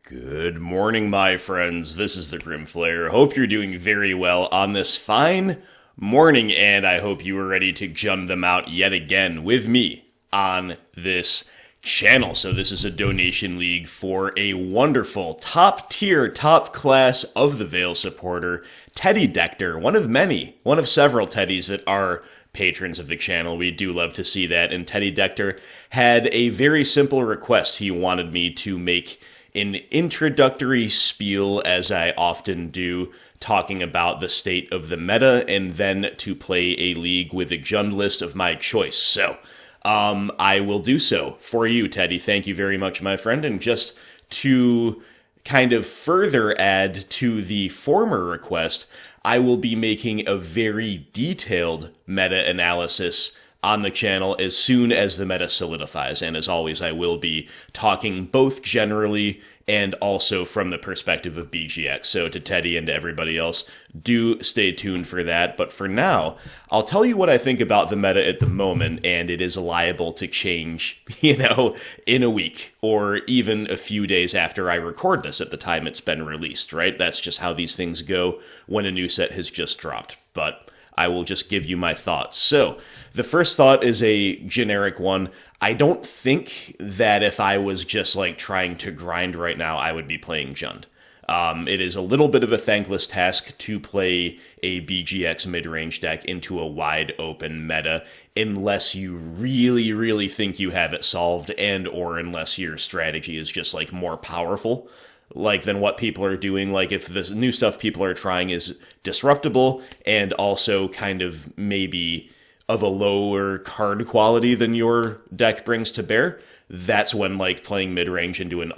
Good morning, my friends. This is the Grim Flayer. Hope you're doing very well on this fine morning, and I hope you are ready to jump them out yet again with me on this channel. So this is a donation league for a wonderful top tier, top class of the Veil supporter, Teddy Dector, one of several Teddies that are patrons of the channel. We do love to see that. And Teddy Dector had a very simple request. He wanted me to make an introductory spiel, as I often do, talking about the state of the meta, and then to play a league with a Jund list of my choice. So, I will do so for you, Teddy. Thank you very much, my friend. And just to kind of further add to the former request, I will be making a very detailed meta-analysis on the channel as soon as the meta solidifies. And as always, I will be talking both generally and also from the perspective of BGX. So to Teddy and to everybody else, do stay tuned for that. But for now, I'll tell you what I think about the meta at the moment, and it is liable to change, in a week or even a few days after I record this at the time it's been released, right? That's just how these things go when a new set has just dropped. But I will just give you my thoughts. So, the first thought is a generic one. I don't think that if I was just trying to grind right now, I would be playing Jund. It is a little bit of a thankless task to play a BGX mid-range deck into a wide open meta unless you really, really think you have it solved, and or unless your strategy is just more powerful than what people are doing. If the new stuff people are trying is disruptible and also kind of maybe of a lower card quality than your deck brings to bear, that's when playing mid-range into an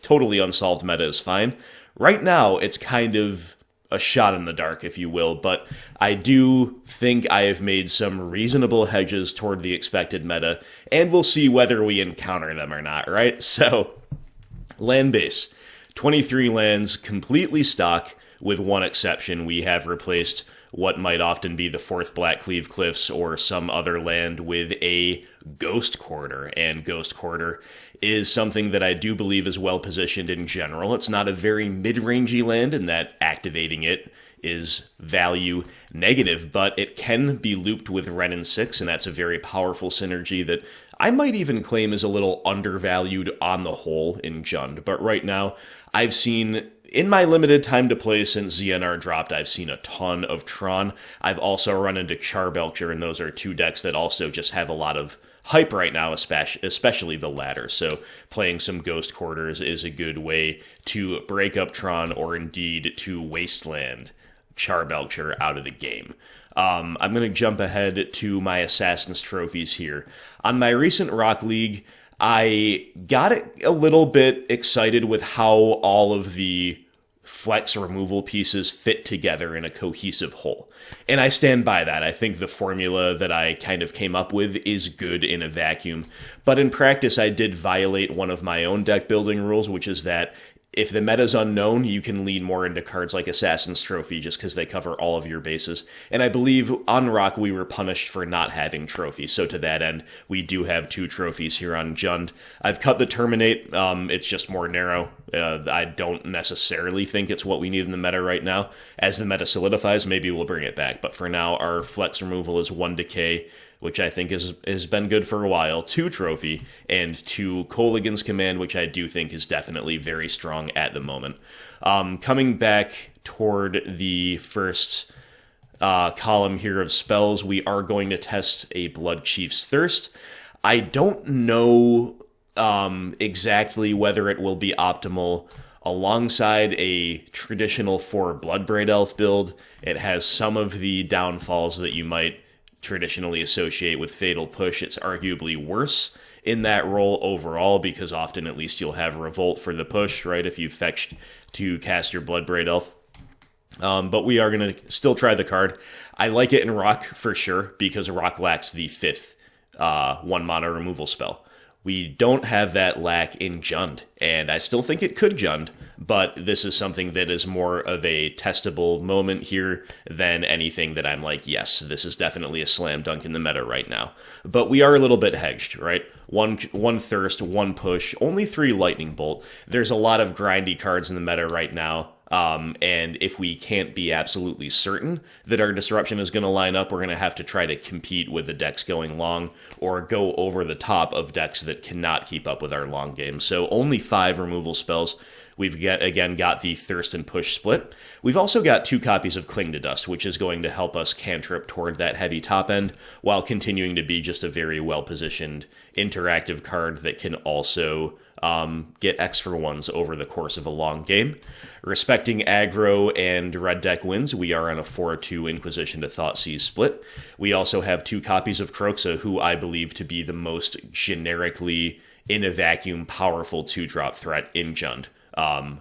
totally unsolved meta is fine. Right now, it's kind of a shot in the dark, if you will, but I do think I have made some reasonable hedges toward the expected meta, and we'll see whether we encounter them or not, right? So, land base. 23 lands, completely stock, with one exception. We have replaced what might often be the 4th Blackcleave Cliffs or some other land with a Ghost Quarter, and Ghost Quarter is something that I do believe is well positioned in general. It's not a very mid-rangey land in that activating it is value negative, but it can be looped with Wrenn and Six, and that's a very powerful synergy that I might even claim is a little undervalued on the whole in Jund. But right now, I've seen, in my limited time to play since ZNR dropped, I've seen a ton of Tron. I've also run into Charbelcher, and those are two decks that also just have a lot of hype right now, especially the latter. So playing some Ghost Quarters is a good way to break up Tron, or indeed to wasteland Charbelcher out of the game. I'm going to jump ahead to my Assassin's trophies here. On my recent Rock League, I got a little bit excited with how all of the flex removal pieces fit together in a cohesive whole. And I stand by that. I think the formula that I kind of came up with is good in a vacuum. But in practice, I did violate one of my own deck building rules, which is that if the meta's unknown, you can lean more into cards like Assassin's Trophy just because they cover all of your bases. And I believe on Rock we were punished for not having trophies, so to that end, we do have 2 trophies here on Jund. I've cut the Terminate, it's just more narrow. I don't necessarily think it's what we need in the meta right now. As the meta solidifies, maybe we'll bring it back, but for now, our flex removal is 1 Decay, which I think has been good for a while, 2 Trophy, and 2 Kolaghan's Command, which I do think is definitely very strong at the moment. Coming back toward the first column here of spells, we are going to test a Bloodchief's Thirst. I don't know exactly whether it will be optimal alongside a traditional 4 Bloodbraid Elf build. It has some of the downfalls that you might traditionally associate with Fatal Push. It's arguably worse in that role overall, because often at least you'll have Revolt for the push, right, if you fetched to cast your Bloodbraid Elf. But we are going to still try the card. I like it in Rock for sure, because Rock lacks the 5th 1 mana removal spell. We don't have that lack in Jund, and I still think it could Jund, but this is something that is more of a testable moment here than anything that I'm like, yes, this is definitely a slam dunk in the meta right now. But we are a little bit hedged, right? One Thirst, one Push, only 3 Lightning Bolt. There's a lot of grindy cards in the meta right now. And if we can't be absolutely certain that our disruption is going to line up, we're going to have to try to compete with the decks going long or go over the top of decks that cannot keep up with our long game. So only 5 removal spells. We've got the Thirst and Push split. We've also got 2 copies of Cling to Dust, which is going to help us cantrip toward that heavy top end while continuing to be just a very well-positioned interactive card that can also get X for 1s over the course of a long game. Respecting aggro and red deck wins, we are on a 4-2 Inquisition to Thoughtseize split. We also have 2 copies of Kroxa, who I believe to be the most generically, in a vacuum, powerful 2-drop threat in Jund.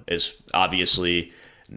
Is obviously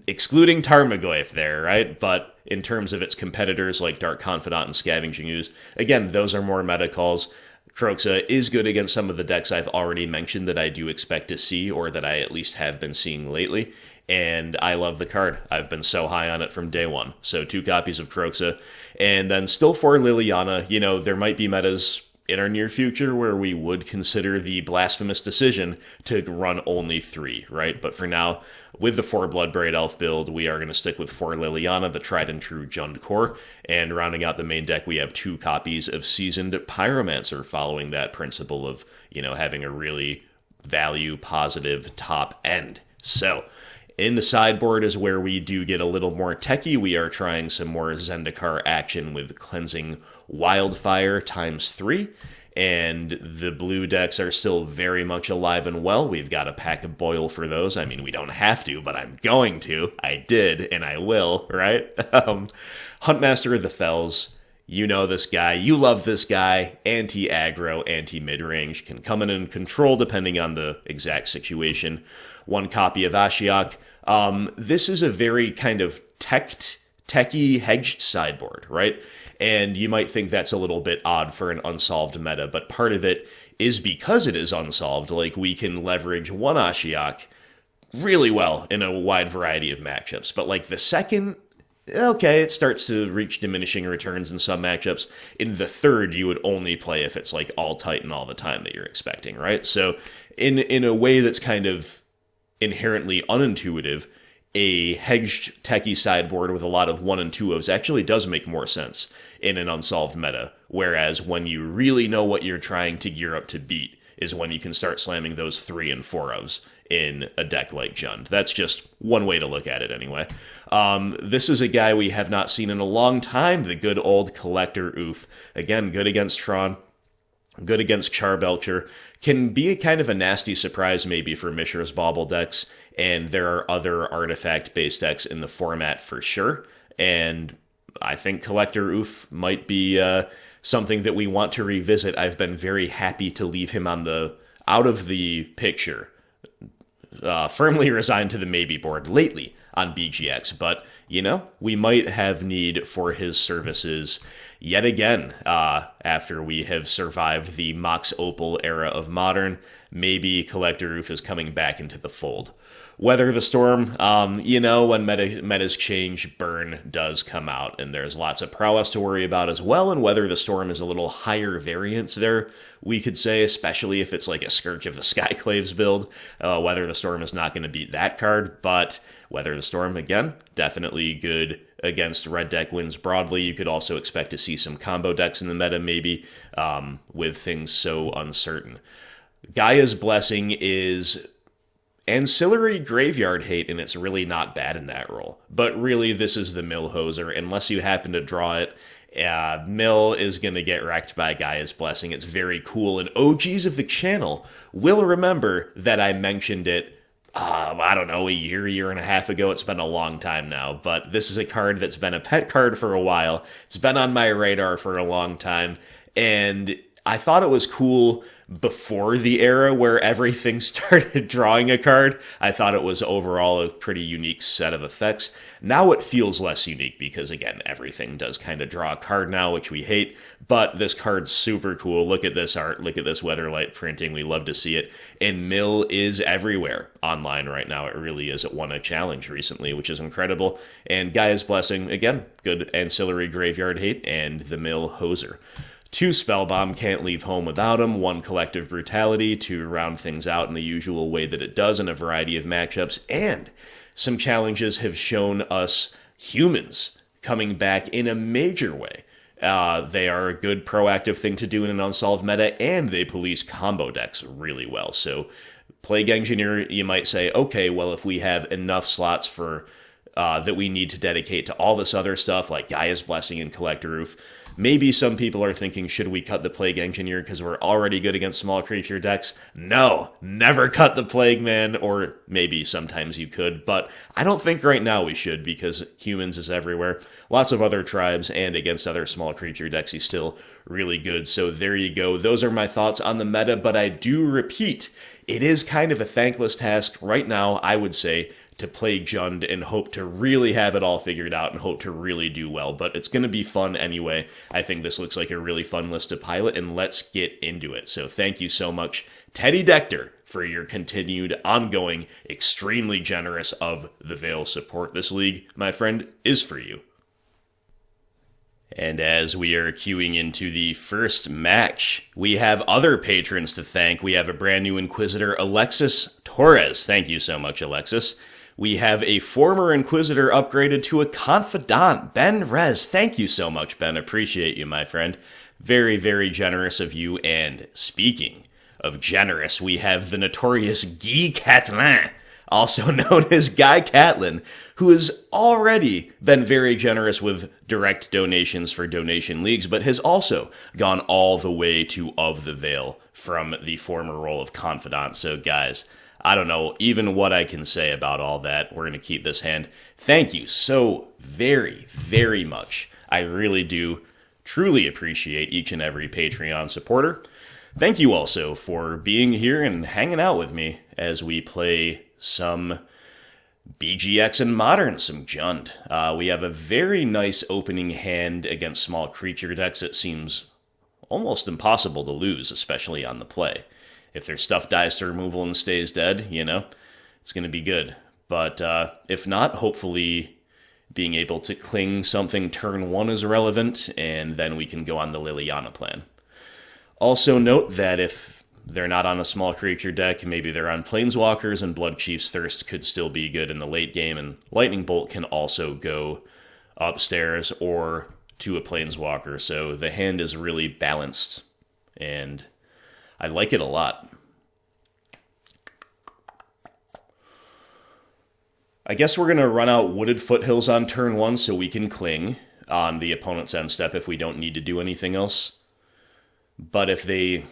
excluding Tarmogoyf there, right? But in terms of its competitors like Dark Confidant and Scavenging Ooze, again, those are more meta calls. Kroxa is good against some of the decks I've already mentioned that I do expect to see, or that I at least have been seeing lately, and I love the card. I've been so high on it from day one. So 2 copies of Kroxa, and then still for Liliana. You know, there might be metas in our near future where we would consider the blasphemous decision to run only 3, right? But for now, with the 4 Bloodbraid Elf build, we are going to stick with 4 Liliana, the tried and true Jund core, and rounding out the main deck, we have 2 copies of Seasoned Pyromancer, following that principle of, you know, having a really value-positive top end. So, in the sideboard is where we do get a little more techie. We are trying some more Zendikar action with Cleansing Wildfire ×3. And the blue decks are still very much alive and well. We've got a pack of Boil for those. I mean, we don't have to, but I'm going to. I did, and I will, right? Huntmaster of the Fells. You know this guy. You love this guy. Anti-aggro, anti-mid-range. Can come in and control depending on the exact situation. 1 copy of Ashiok. This is a very kind of techie hedged sideboard, right? And you might think that's a little bit odd for an unsolved meta, but part of it is because it is unsolved. Like, we can leverage 1 Ashiok really well in a wide variety of matchups. But like the second, okay, it starts to reach diminishing returns in some matchups. In the third, you would only play if it's like all Titan all the time that you're expecting, right? So in a way that's kind of inherently unintuitive, a hedged techie sideboard with a lot of 1 and 2-ofs actually does make more sense in an unsolved meta, whereas when you really know what you're trying to gear up to beat is when you can start slamming those 3 and 4-ofs in a deck like Jund. That's just one way to look at it anyway. This is a guy we have not seen in a long time, the good old Collector Ouphe. Again, good against Tron, good against Charbelcher, can be a kind of a nasty surprise maybe for Mishra's Bauble decks, and there are other artifact-based decks in the format for sure, and I think Collector Ouphe might be something that we want to revisit. I've been very happy to leave him out of the picture, firmly resigned to the maybe board lately on BGX, but, you know, we might have need for his services yet again after we have survived the Mox Opal era of Modern. Maybe Collector Ouphe is coming back into the fold. Weather the Storm, you know, when metas change, Burn does come out, and there's lots of prowess to worry about as well, and Weather the Storm is a little higher variance there, we could say, especially if it's like a Scourge of the Skyclaves build. Weather the Storm is not going to beat that card, but Weather the Storm, again, definitely good against red deck wins broadly. You could also expect to see some combo decks in the meta, maybe, with things so uncertain. Gaia's Blessing is ancillary graveyard hate, and it's really not bad in that role. But really, this is the mill hoser. Unless you happen to draw it, mill is going to get wrecked by Gaia's Blessing. It's very cool, and OGs of the channel will remember that I mentioned it, I don't know, a year and a half ago. It's been a long time now, but this is a card that's been a pet card for a while. It's been on my radar for a long time, and I thought it was cool before the era where everything started drawing a card. I thought it was overall a pretty unique set of effects. Now it feels less unique because, again, everything does kind of draw a card now, which we hate. But this card's super cool. Look at this art. Look at this Weatherlight printing. We love to see it. And mill is everywhere online right now. It really is. It won a challenge recently, which is incredible. And Gaia's Blessing, again, good ancillary graveyard hate, and the mill hoser. 2 Spellbomb, can't leave home without him. 1 Collective Brutality to round things out in the usual way that it does in a variety of matchups. And some challenges have shown us humans coming back in a major way. They are a good proactive thing to do in an unsolved meta, and they police combo decks really well. So Plague Engineer, you might say, okay, well, if we have enough slots for that we need to dedicate to all this other stuff like Gaia's Blessing and Collector Ouphe, maybe some people are thinking, should we cut the Plague Engineer because we're already good against small creature decks? No, never cut the Plague Man, or maybe sometimes you could, but I don't think right now we should because humans is everywhere. Lots of other tribes, and against other small creature decks, he's still really good. So there you go. Those are my thoughts on the meta, but I do repeat, it is kind of a thankless task right now, I would say, to play Jund and hope to really have it all figured out and hope to really do well. But it's going to be fun anyway. I think this looks like a really fun list to pilot, and let's get into it. So thank you so much, Teddy Dector, for your continued, ongoing, extremely generous of the Veil support. This league, my friend, is for you. And as we are queuing into the first match, we have other patrons to thank. We have a brand new Inquisitor, Alexis Torres. Thank you so much, Alexis. We have a former Inquisitor upgraded to a Confidant, Ben Rez. Thank you so much, Ben. Appreciate you, my friend. Very, very generous of you. And speaking of generous, we have the notorious Guy Catlin, also known as Guy Catlin, who has already been very generous with direct donations for donation leagues, but has also gone all the way to Of the Veil from the former role of Confidant. So, guys, I don't know even what I can say about all that. We're going to keep this hand. Thank you so very, very much. I really do truly appreciate each and every Patreon supporter. Thank you also for being here and hanging out with me as we play some BGX and Modern, some Jund. We have a very nice opening hand against small creature decks. It seems almost impossible to lose, especially on the play. If their stuff dies to removal and stays dead, you know, it's going to be good. But if not, hopefully being able to cling something turn 1 is relevant, and then we can go on the Liliana plan. Also note that if they're not on a small creature deck, maybe they're on Planeswalkers, and Bloodchief's Thirst could still be good in the late game, and Lightning Bolt can also go upstairs or to a Planeswalker, so the hand is really balanced, and I like it a lot. I guess we're going to run out Wooded Foothills on turn 1 so we can cling on the opponent's end step if we don't need to do anything else. But if they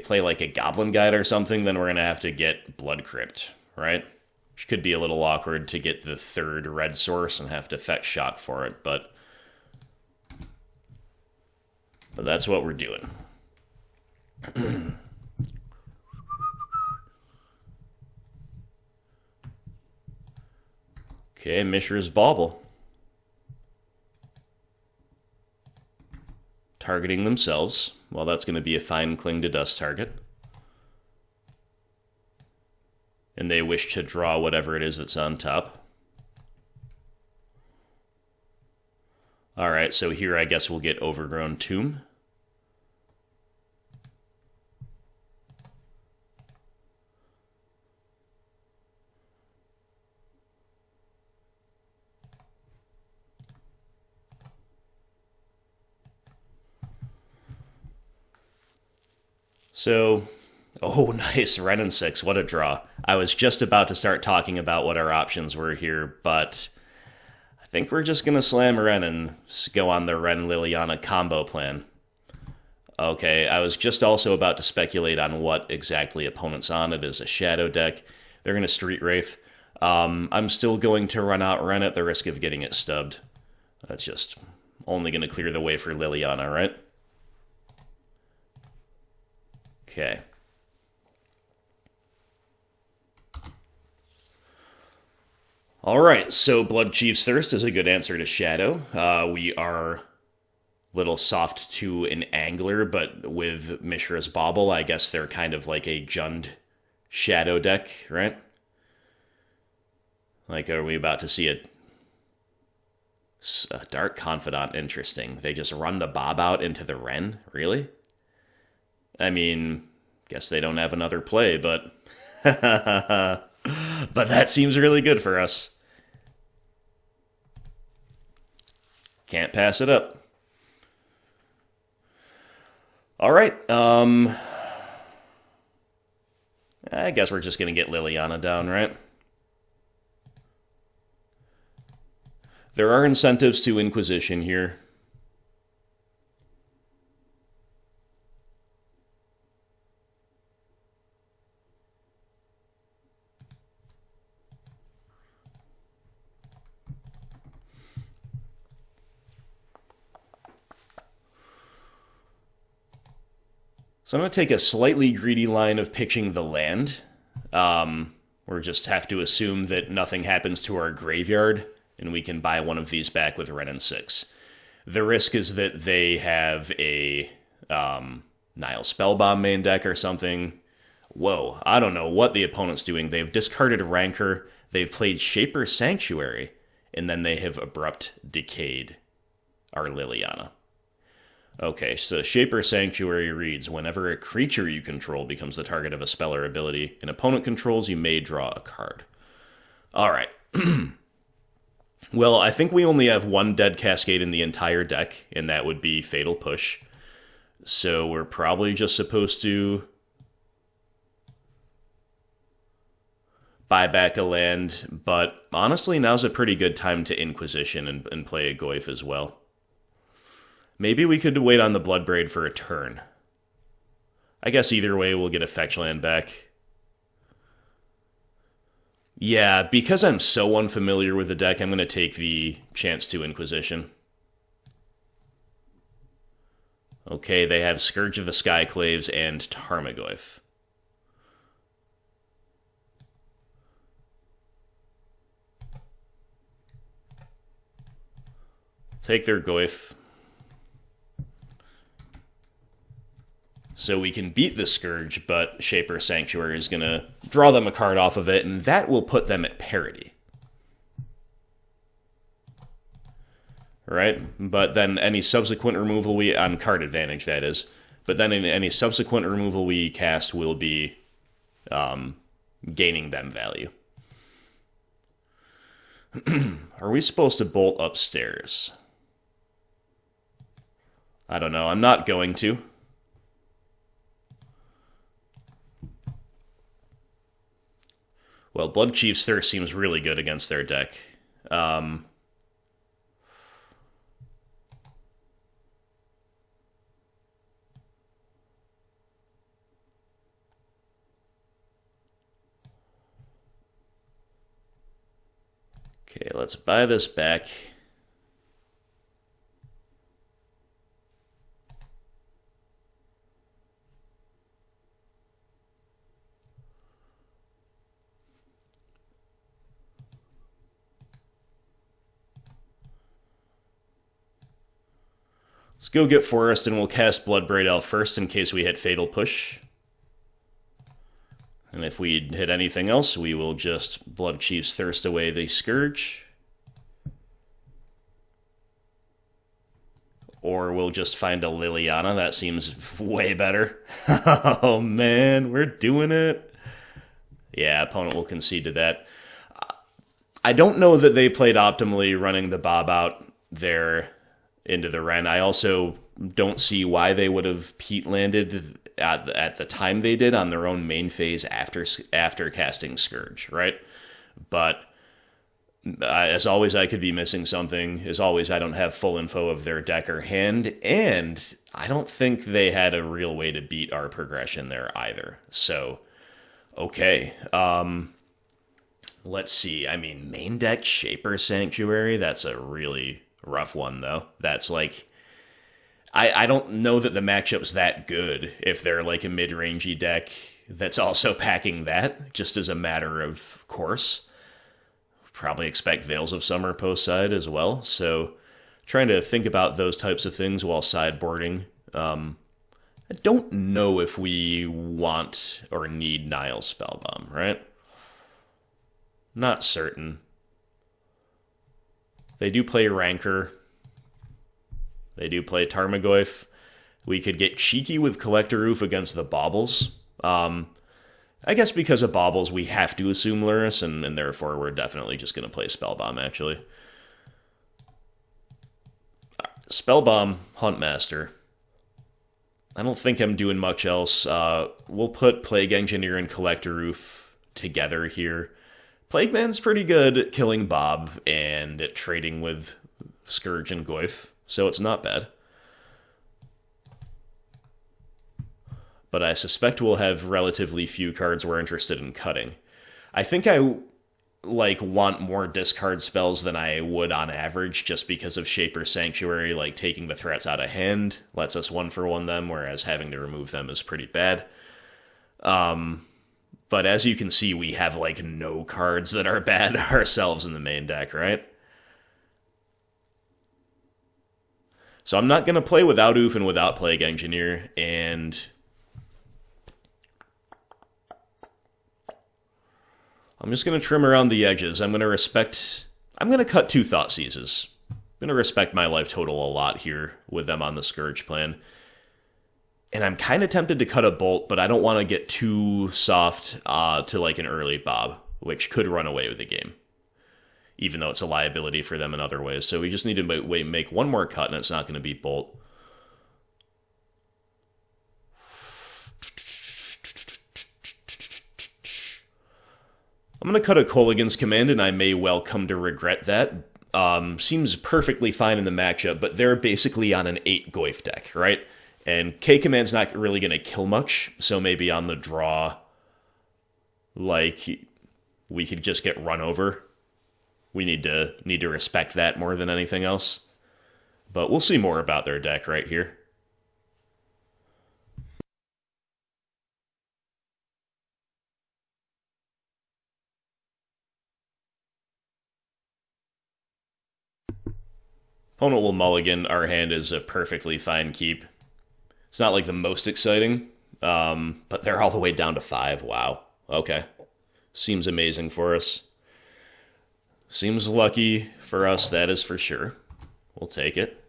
play like a Goblin Guide or something, then we're going to have to get Blood Crypt, right? Which could be a little awkward to get the 3rd red source and have to fetch shock for it, but that's what we're doing. Okay, Mishra's Bauble. Targeting themselves. Well, that's going to be a fine Cling to Dust target. And they wish to draw whatever it is that's on top. Alright, so here I guess we'll get Overgrown Tomb. So, oh nice, Wrenn and Six, what a draw. I was just about to start talking about what our options were here, but I think we're just going to slam Wrenn and go on the Wrenn Liliana combo plan. Okay, I was just also about to speculate on what exactly opponent's on. It is a Shadow deck. They're going to Street Wraith. I'm still going to run out Wrenn at the risk of getting it stubbed. That's just only going to clear the way for Liliana, right? Okay, Alright, so Bloodchief's Thirst is a good answer to Shadow. We are little soft to an Angler, but with Mishra's Bauble, I guess they're kind of like a Jund Shadow deck, right? Like, are we about to see a Dark Confidant? Interesting. They just run the Bob out into the Wrenn? Really? I mean, guess they don't have another play, but... but that seems really good for us. Can't pass it up. Alright, I guess we're just going to get Liliana down, right? There are incentives to Inquisition here. So I'm going to take a slightly greedy line of pitching the land. We just have to assume that nothing happens to our graveyard, and we can buy one of these back with Wrenn and Six. The risk is that they have a Nihil Spellbomb main deck or something. Whoa, I don't know what the opponent's doing. They've discarded Rancor, they've played Shaper Sanctuary, and then they have Abrupt Decayed our Liliana. Okay, so Shaper Sanctuary reads, whenever a creature you control becomes the target of a spell or ability an opponent controls, you may draw a card. Alright. Well, I think we only have one Dead Cascade in the entire deck, and that would be Fatal Push. So we're probably just supposed to buy back a land, but honestly, now's a pretty good time to Inquisition and play a Goyf as well. Maybe we could wait on the Bloodbraid for a turn. I guess either way we'll get a fetch land back. Yeah, because I'm so unfamiliar with the deck, I'm going to take the chance to Inquisition. Okay, they have Scourge of the Skyclaves and Tarmogoyf. Take their Goyf. So we can beat the Scourge, but Shaper Sanctuary is going to draw them a card off of it, and that will put them at parity. Right? But then any subsequent removal we... on card advantage, that is. But then any subsequent removal we cast will be gaining them value. Are we supposed to bolt upstairs? I don't know. I'm not going to. Well, Bloodchief's Thirst seems really good against their deck. Okay, let's buy this back. Let's go get Forest, and we'll cast Bloodbraid Elf first in case we hit Fatal Push. And if we hit anything else, we will just Bloodchief's Thirst away the Scourge. Or we'll just find a Liliana. That seems way better. Oh man, we're doing it. Yeah, opponent will concede to that. I don't know that they played optimally running the Bob out there into the Wrenn. I also don't see why they would have Peat landed at the time they did on their own main phase after casting Scourge, right? But as always, I could be missing something. As always, I don't have full info of their deck or hand, and I don't think they had a real way to beat our progression there either. So, okay. Let's see. I mean, main deck Shaper Sanctuary, that's a really rough one, though. That's like... I don't know that the matchup's that good if they're like a mid-rangey deck that's also packing that, just as a matter of course. probably expect Veils of Summer post-side as well, so trying to think about those types of things while sideboarding. I don't know if we want or need Nihil Spellbomb, right? Not certain. They do play Rancor. They do play Tarmogoyf. We could get cheeky with Collector Ouphe against the Baubles. I guess because of Baubles, we have to assume Lurrus, and therefore we're definitely just going to play Spellbomb, actually. Spellbomb, Huntmaster. I don't think I'm doing much else. We'll put Plague Engineer and Collector Ouphe together here. Plague Man's pretty good at killing Bob and at trading with Scourge and Goyf, so it's not bad. But I suspect we'll have relatively few cards we're interested in cutting. I think I want more discard spells than I would on average, just because of Shaper's Sanctuary, taking the threats out of hand lets us 1-for-1 them, whereas having to remove them is pretty bad. But as you can see, we have no cards that are bad ourselves in the main deck, right? So I'm not going to play without Ouphe and without Plague Engineer, and I'm just going to trim around the edges. I'm going to cut 2 Thoughtseizes. I'm going to respect my life total a lot here with them on the Scourge plan. And I'm kind of tempted to cut a Bolt, but I don't want to get too soft to an early Bob, which could run away with the game, even though it's a liability for them in other ways. So we just need to make one more cut, and it's not going to be Bolt. I'm going to cut a Kolaghan's Command, and I may well come to regret that. Seems perfectly fine in the matchup, but they're basically on an 8 Goyf deck, right? And K-Command's not really going to kill much, so maybe on the draw, we could just get run over. We need to respect that more than anything else. But we'll see more about their deck right here. Opponent will mulligan. Our hand is a perfectly fine keep. It's not the most exciting, but they're all the way down to 5. Wow. Okay. Seems amazing for us. Seems lucky for us, that is for sure. We'll take it.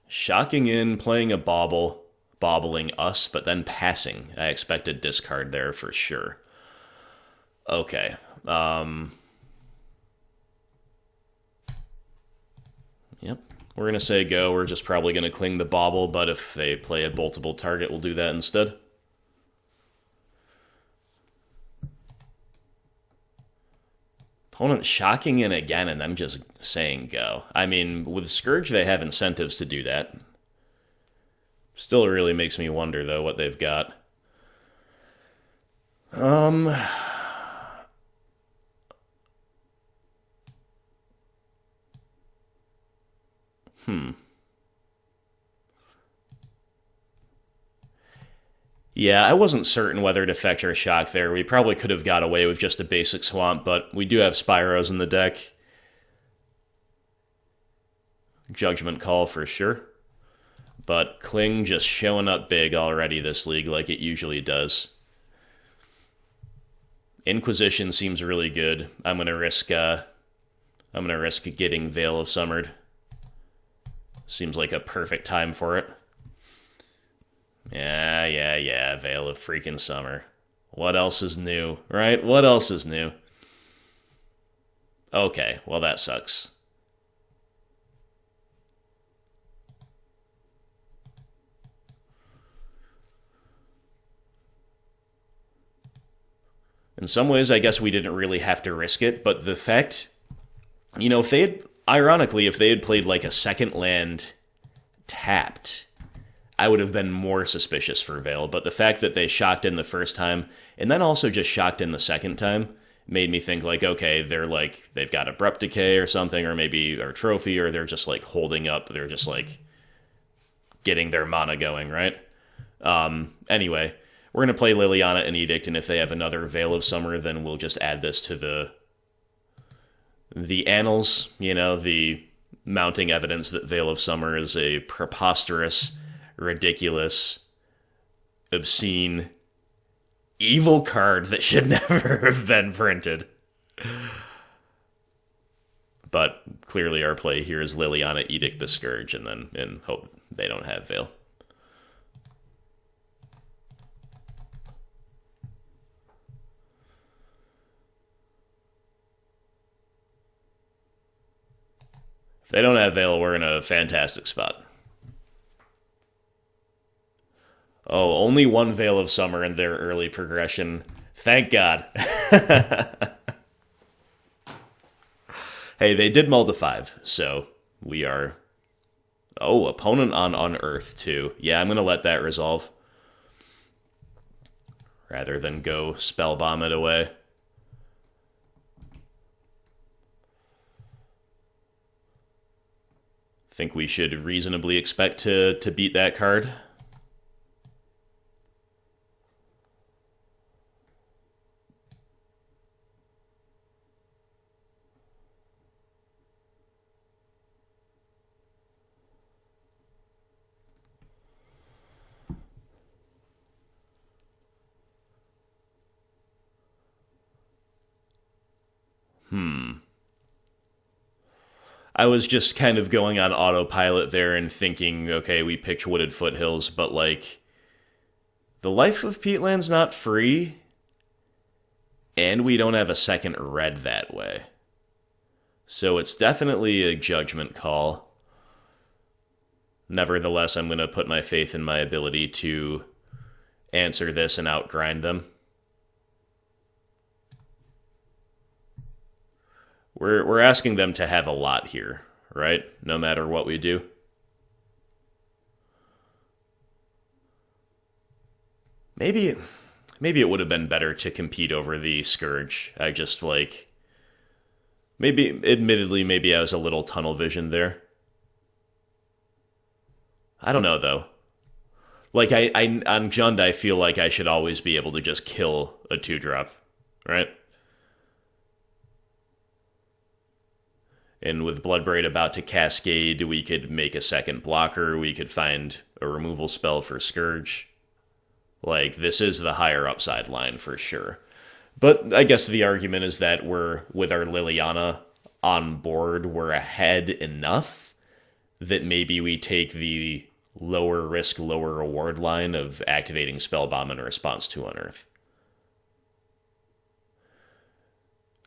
Shocking in, playing a bauble, bobbling us, but then passing. I expect a discard there for sure. Okay. Yep. We're going to say go. We're just probably going to cling the bauble, but if they play a boltable target, we'll do that instead. Opponent shocking in again and then just saying go. I mean, with Scourge, they have incentives to do that. Still really makes me wonder, though, what they've got. Yeah, I wasn't certain whether to fetch or shock there. We probably could have got away with just a basic swamp, but we do have Spyros in the deck. Judgment call for sure. But Cling just showing up big already this league like it usually does. Inquisition seems really good. I'm gonna risk getting Veil of Summered. Seems like a perfect time for it. Yeah, Veil of freaking Summer. What else is new, right? What else is new? Okay, well that sucks. In some ways, I guess we didn't really have to risk it, but the fact, if they had, ironically, if they had played a second land tapped, I would have been more suspicious for Veil, but the fact that they shocked in the first time, and then also just shocked in the second time, made me think, okay, they're they've got Abrupt Decay or something, or maybe our trophy, or they're just holding up, they're just getting their mana going, right? Anyway, We're going to play Liliana and Edict, and if they have another Veil of Summer, then we'll just add this to the annals, you know, the mounting evidence that Veil of Summer is a preposterous, ridiculous, obscene, evil card that should never have been printed. But clearly our play here is Liliana, Edict the Scourge, and hope they don't have Veil. If they don't have Veil, we're in a fantastic spot. Oh, only one Veil of Summer in their early progression. Thank God. Hey, they did mull to 5, so we are... Oh, opponent on Unearth, too. Yeah, I'm going to let that resolve. Rather than go Spellbomb it away. Think we should reasonably expect to beat that card. I was just kind of going on autopilot there and thinking, okay, we picked Wooded Foothills, but like, the Life of Peatland's not free, and we don't have a second red that way. So it's definitely a judgment call. Nevertheless, I'm going to put my faith in my ability to answer this and outgrind them. We're asking them to have a lot here, right? No matter what we do. Maybe it would have been better to compete over the Scourge. I just, like... Admittedly, maybe I was a little tunnel vision there. I don't know, though. Like, on Jund, I feel like I should always be able to just kill a 2-drop, right? And with Bloodbraid about to cascade, we could make a second blocker, we could find a removal spell for Scourge. Like, this is the higher upside line for sure. But I guess the argument is that we're, with our Liliana on board, we're ahead enough that maybe we take the lower risk, lower reward line of activating Spellbomb in response to Unearth.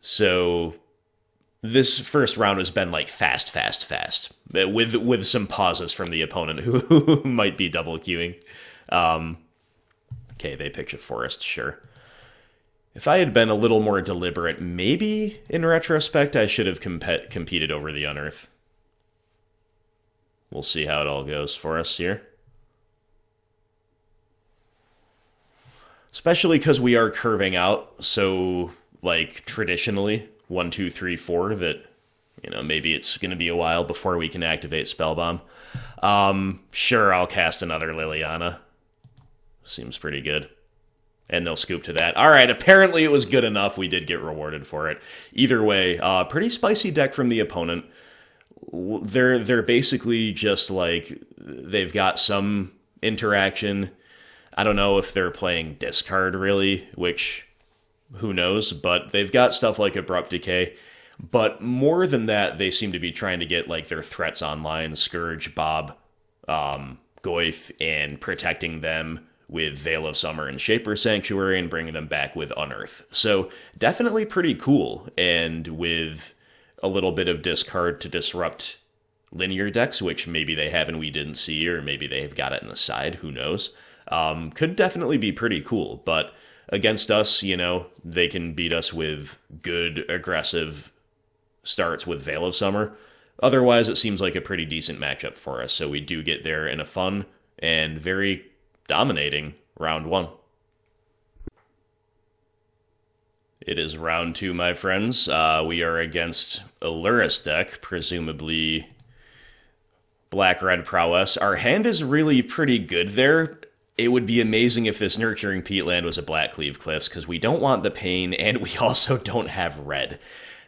So... this first round has been like fast, with some pauses from the opponent who might be double queuing. Okay, they picked a forest, sure. If I had been a little more deliberate, maybe in retrospect I should have competed over the Unearth. We'll see how it all goes for us here. Especially because we are curving out, so like traditionally 1, 2, 3, 4, that, you know, maybe it's going to be a while before we can activate Spellbomb. Sure, I'll cast another Liliana. Seems pretty good. And they'll scoop to that. Alright, apparently it was good enough. We did get rewarded for it. Either way, pretty spicy deck from the opponent. They're basically just like, they've got some interaction. I don't know if they're playing discard, really, which... who knows, but they've got stuff like Abrupt Decay. But more than that, they seem to be trying to get like their threats online, Scourge, Bob, Goyf, and protecting them with Veil of Summer and Shaper Sanctuary and bringing them back with Unearth. So definitely pretty cool, and with a little bit of discard to disrupt linear decks, which maybe they have and we didn't see, or maybe they've got it in the side, who knows. Could definitely be pretty cool, but... against us, you know, they can beat us with good, aggressive starts with Veil of Summer. Otherwise, it seems like a pretty decent matchup for us, so we do get there in a fun and very dominating round 1. It is round 2, my friends. We are against a Lurrus deck, presumably Black-Red Prowess. Our hand is really pretty good there. it would be amazing if this Nurturing Peatland was a Blackcleave Cliffs, because we don't want the pain, and we also don't have red.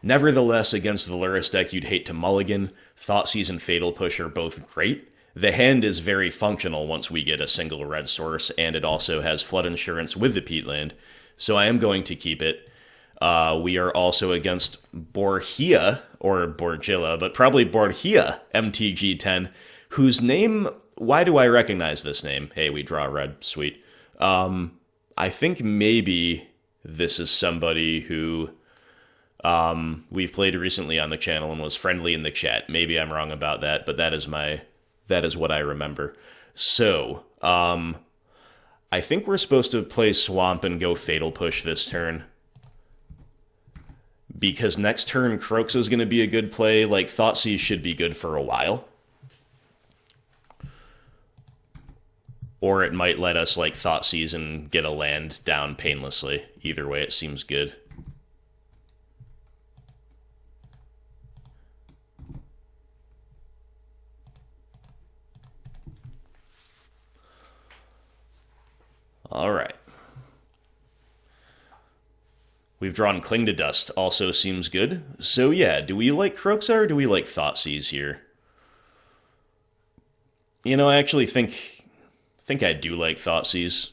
Nevertheless, against the Lurrus deck you'd hate to mulligan, Thoughtseize and Fatal Push are both great. The hand is very functional once we get a single red source, and it also has Flood Insurance with the Peatland, so I am going to keep it. We are also against Borgia, or Borgilla, but probably Borgia MTG10, whose name, why do I recognize this name? Hey, we draw red, sweet. I think maybe this is somebody who we've played recently on the channel and was friendly in the chat. Maybe I'm wrong about that, but that is what I remember. So, I think we're supposed to play Swamp and go Fatal Push this turn. Because next turn, Kroxa is going to be a good play. Like, Thoughtseize should be good for a while. Or it might let us, like, Thoughtseize and get a land down painlessly. Either way, it seems good. Alright. We've drawn Cling to Dust, also seems good. So yeah, do we like Kroxa or do we like Thoughtseize here? You know, I actually think I do like Thoughtseize.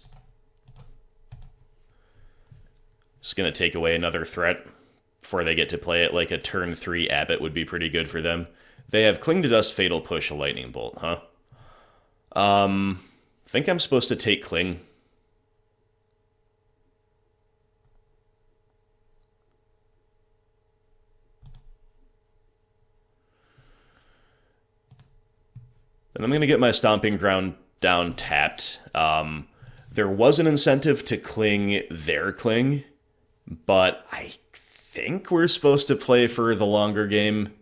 Just gonna take away another threat before they get to play it. Like a turn 3 Abbot would be pretty good for them. They have Cling to Dust, Fatal Push, a Lightning Bolt, huh? Think I'm supposed to take Cling. And I'm going to get my Stomping Ground down tapped. There was an incentive to Cling their Cling, but I think we're supposed to play for the longer game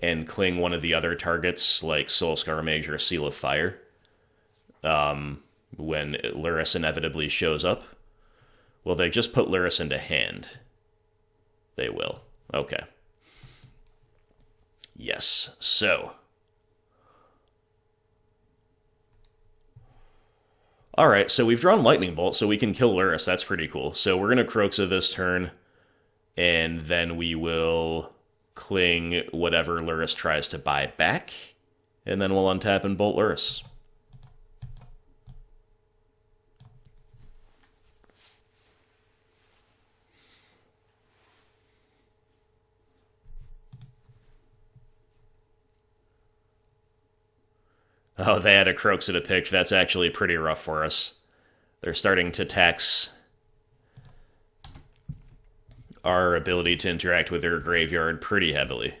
and Cling one of the other targets, like Soulscar Mage or Seal of Fire, when Lurrus inevitably shows up. Will they just put Lurrus into hand? They will. Okay. Yes, so... Alright, so we've drawn Lightning Bolt, so we can kill Lurrus. That's pretty cool. So we're going to Kroxa this turn, and then we will Cling whatever Lurrus tries to buy back, and then we'll untap and Bolt Lurrus. Oh, they had a Kroxa to pick. That's actually pretty rough for us. They're starting to tax our ability to interact with their graveyard pretty heavily.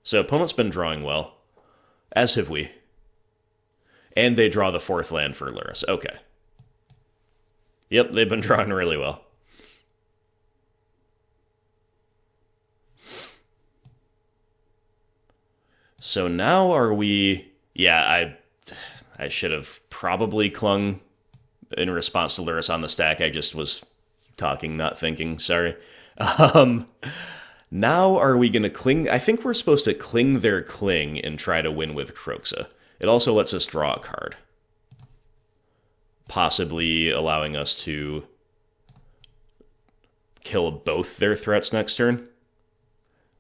So opponent's been drawing well, as have we. And they draw the 4th land for Lurrus. Okay. Yep, they've been drawing really well. So now are we... Yeah, I should have probably clung in response to Lurrus on the stack. I just was talking, not thinking. Sorry. Now are we going to Cling? I think we're supposed to Cling their Cling and try to win with Kroxa. It also lets us draw a card, possibly allowing us to kill both their threats next turn.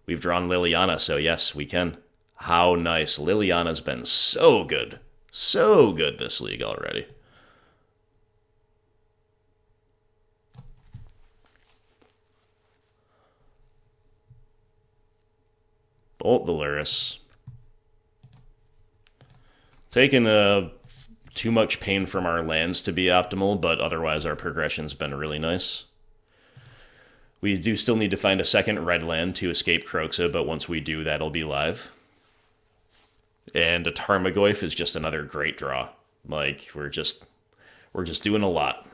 We've drawn Liliana, so yes, we can. How nice. Liliana's been so good. So good this league already. Bolt the Lurrus. Taking too much pain from our lands to be optimal, but otherwise our progression's been really nice. We do still need to find a second red land to escape Kroxa, but once we do, that'll be live. And a Tarmogoyf is just another great draw. Like, we're just doing a lot.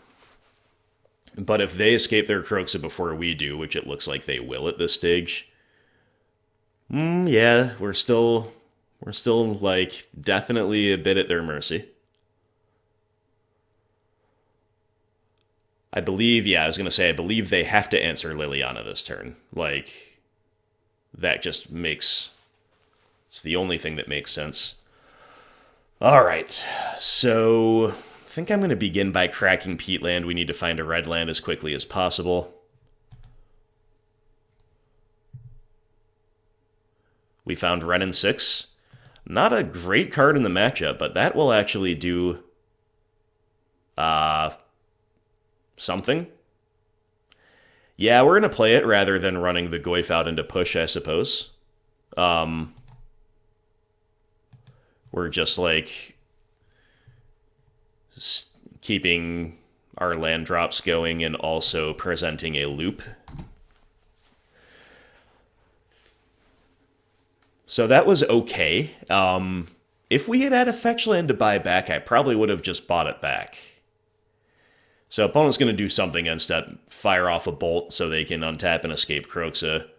But if they escape their Kroxa before we do, which it looks like they will at this stage, yeah, we're still like definitely a bit at their mercy. I believe they have to answer Liliana this turn. Like, that just makes... It's the only thing that makes sense. Alright, so think I'm going to begin by cracking Peatland. We need to find a red land as quickly as possible. We found Wrenn and Six. Not a great card in the matchup, but that will actually do something. Yeah, we're going to play it rather than running the Goyf out into push, I suppose. We're just like keeping our land drops going and also presenting a loop. So that was okay. If we had a fetch land to buy back, I probably would have just bought it back. So opponent's going to do something instead. Fire off a bolt so they can untap and escape Kroxa.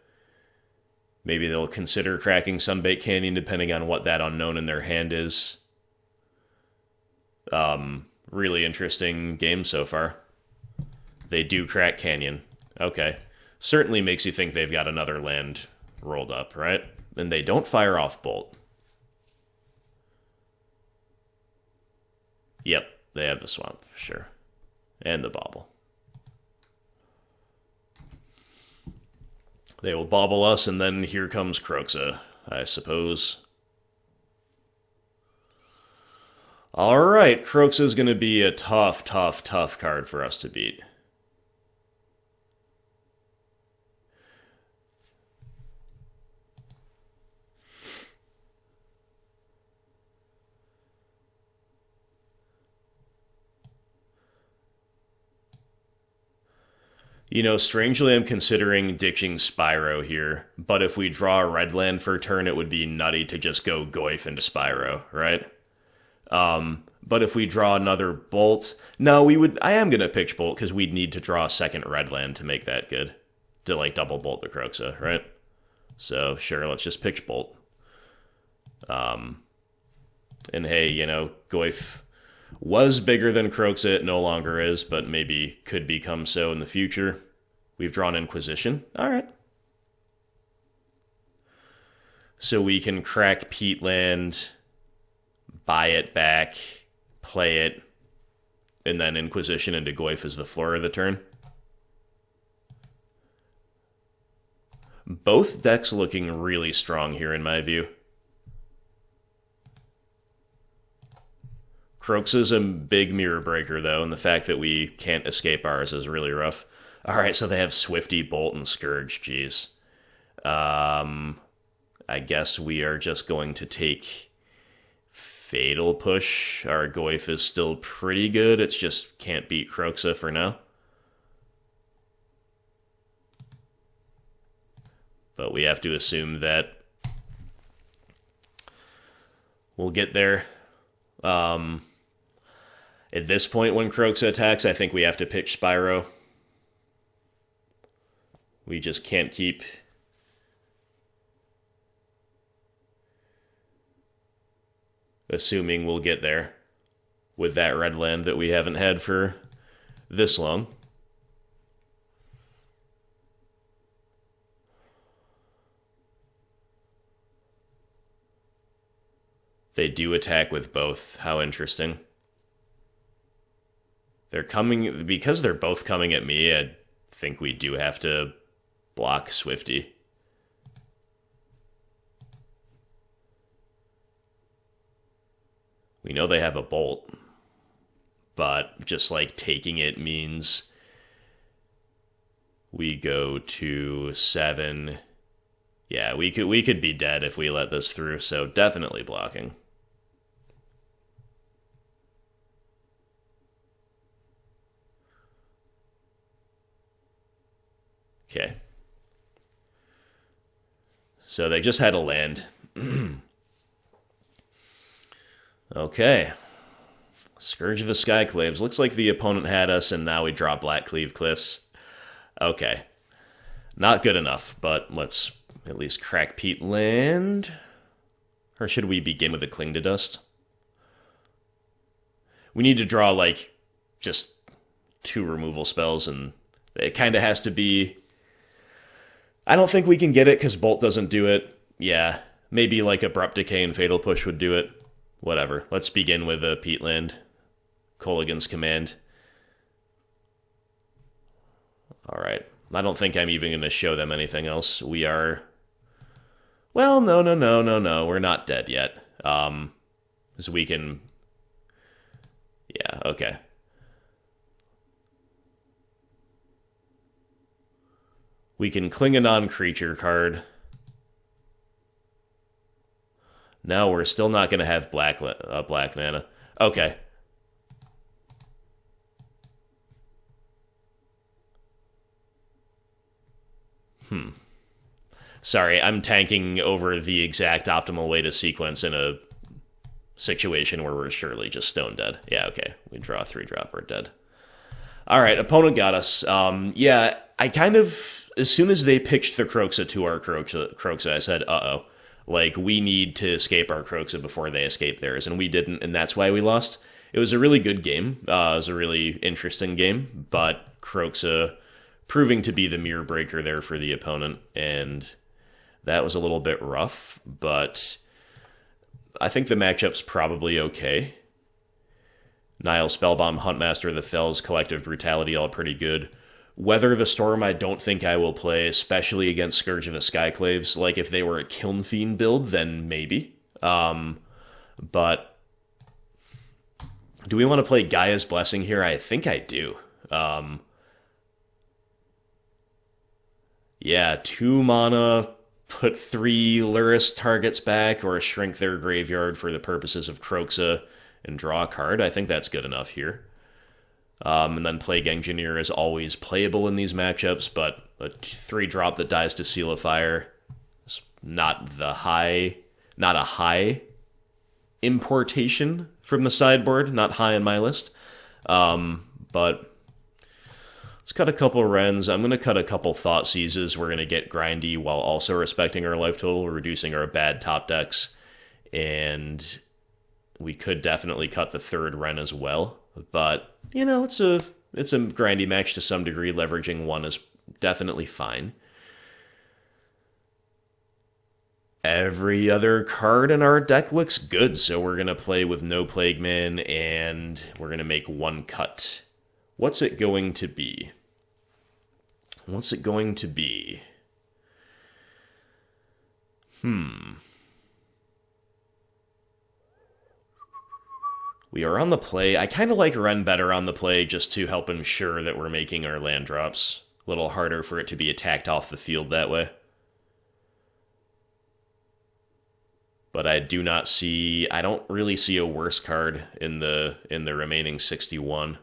Maybe they'll consider cracking Sunbaked Canyon depending on what that unknown in their hand is. Really interesting game so far. They do crack Canyon. Okay. Certainly makes you think they've got another land rolled up, right? And they don't fire off bolt. Yep, they have the swamp, sure. And the bauble. They will bauble us, and then here comes Kroxa, I suppose. Alright, Kroxa's going to be a tough card for us to beat. You know, strangely, I'm considering ditching Spyro here, but if we draw a red land for a turn, it would be nutty to just go Goyf into Spyro, right? But if we draw another Bolt... No, I am going to pitch Bolt, because we'd need to draw a second red land to make that good. To, like, double Bolt the Kroxa, right? So, sure, let's just pitch Bolt. And hey, you know, Goyf was bigger than Kroxa, it no longer is, but maybe could become so in the future. We've drawn Inquisition. Alright. So we can crack Peatland, buy it back, play it, and then Inquisition into Goyf as the floor of the turn. Both decks looking really strong here in my view. Kroxa's a big mirror breaker, though, and the fact that we can't escape ours is really rough. Alright, so they have Swifty, Bolt, and Scourge, jeez. I guess we are just going to take Fatal Push. Our Goyf is still pretty good, it's just can't beat Kroxa for now. But we have to assume that we'll get there. At this point, when Kroxa attacks, I think we have to pitch Spyro. We just can't keep assuming we'll get there with that red land that we haven't had for this long. They do attack with both. How interesting. They're coming, because they're both coming at me, I think we do have to block Swifty. We know they have a Bolt, but just like taking it means we go to 7. Yeah, we could be dead if we let this through, so definitely blocking. Okay. So they just had a land. Okay. Scourge of the Skyclaves. Looks like the opponent had us, and now we draw Blackcleave Cliffs. Okay. Not good enough, but let's at least crack Peatland. Or should we begin with a Cling to Dust? We need to draw, like, just 2 removal spells, and it kind of has to be... I don't think we can get it because Bolt doesn't do it. Yeah, maybe like Abrupt Decay and Fatal Push would do it. Whatever. Let's begin with a Peatland. Kolaghan's command. Alright. I don't think I'm even going to show them anything else. We are... Well, no. We're not dead yet. So we can... Yeah, okay. We can cling a non-creature card. No, we're still not going to have black mana. Okay. Sorry, I'm tanking over the exact optimal way to sequence in a situation where we're surely just stone dead. Yeah, okay. We draw a 3-drop, we're dead. Alright, opponent got us. Yeah, I kind of... As soon as they pitched the Kroxa to our Kroxa, I said, uh-oh. Like, we need to escape our Kroxa before they escape theirs, and we didn't, and that's why we lost. It was a really good game. It was a really interesting game, but Kroxa proving to be the mirror breaker there for the opponent, and that was a little bit rough, but I think the matchup's probably okay. Nihil Spellbomb, Huntmaster of the Fells, Collective Brutality, all pretty good. Weather the Storm, I don't think I will play, especially against Scourge of the Skyclaves. Like, if they were a Kiln Fiend build, then maybe. But do we want to play Gaia's Blessing here? I think I do. Yeah, 2 mana, put 3 Lurrus targets back, or shrink their graveyard for the purposes of Kroxa, and draw a card. I think that's good enough here. And then Plague Engineer is always playable in these matchups, but a 3-drop that dies to Seal of Fire is not a high importation from the sideboard, not high on my list. But let's cut a couple Wrens. I'm going to cut a couple Thoughtseizes. We're going to get grindy while also respecting our life total, reducing our bad top decks. And we could definitely cut the 3rd Wrenn as well. But, you know, it's a grindy match to some degree. Leveraging 1 is definitely fine. Every other card in our deck looks good, so we're going to play with no Plagueman, and we're going to make 1 cut. What's it going to be? What's it going to be? We are on the play. I kind of like Wrenn better on the play just to help ensure that we're making our land drops a little harder for it to be attacked off the field that way. But I don't really see a worse card in the remaining 61.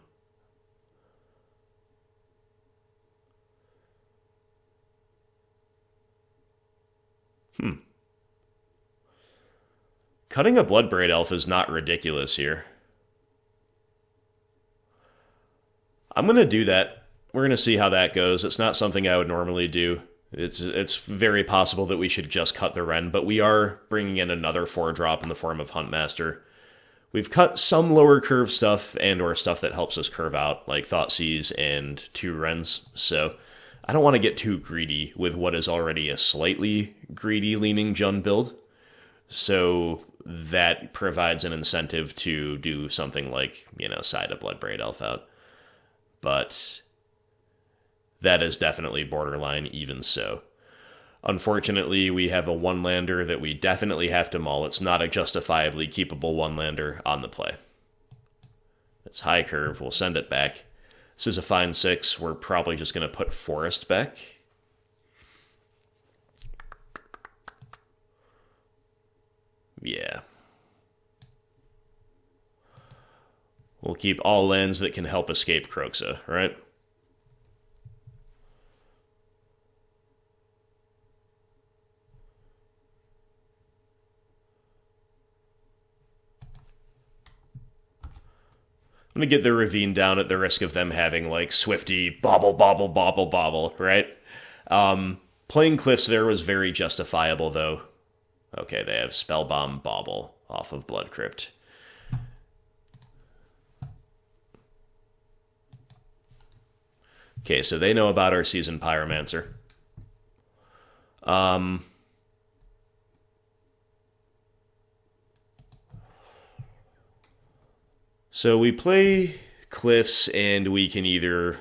Cutting a Bloodbraid Elf is not ridiculous here. I'm going to do that. We're going to see how that goes. It's not something I would normally do. It's very possible that we should just cut the Wrenn, but we are bringing in another 4-drop in the form of Huntmaster. We've cut some lower curve stuff and or stuff that helps us curve out, like Thoughtseize and 2 Wrens, so I don't want to get too greedy with what is already a slightly greedy-leaning Jund build, so that provides an incentive to do something like, side a Bloodbraid Elf out. But that is definitely borderline even so. Unfortunately, we have a 1-lander that we definitely have to maul. It's not a justifiably keepable 1-lander on the play. It's high curve. We'll send it back. This is a fine 6. We're probably just going to put Forest back. Yeah. We'll keep all lands that can help escape Kroxa, right? I'm going to get the Ravine down at the risk of them having, like, Swifty, bobble, right? Playing Cliffs there was very justifiable, though. Okay, they have Spellbomb, Bobble off of Blood Crypt. Okay, so they know about our Seasoned Pyromancer. So we play Cliffs, and we can either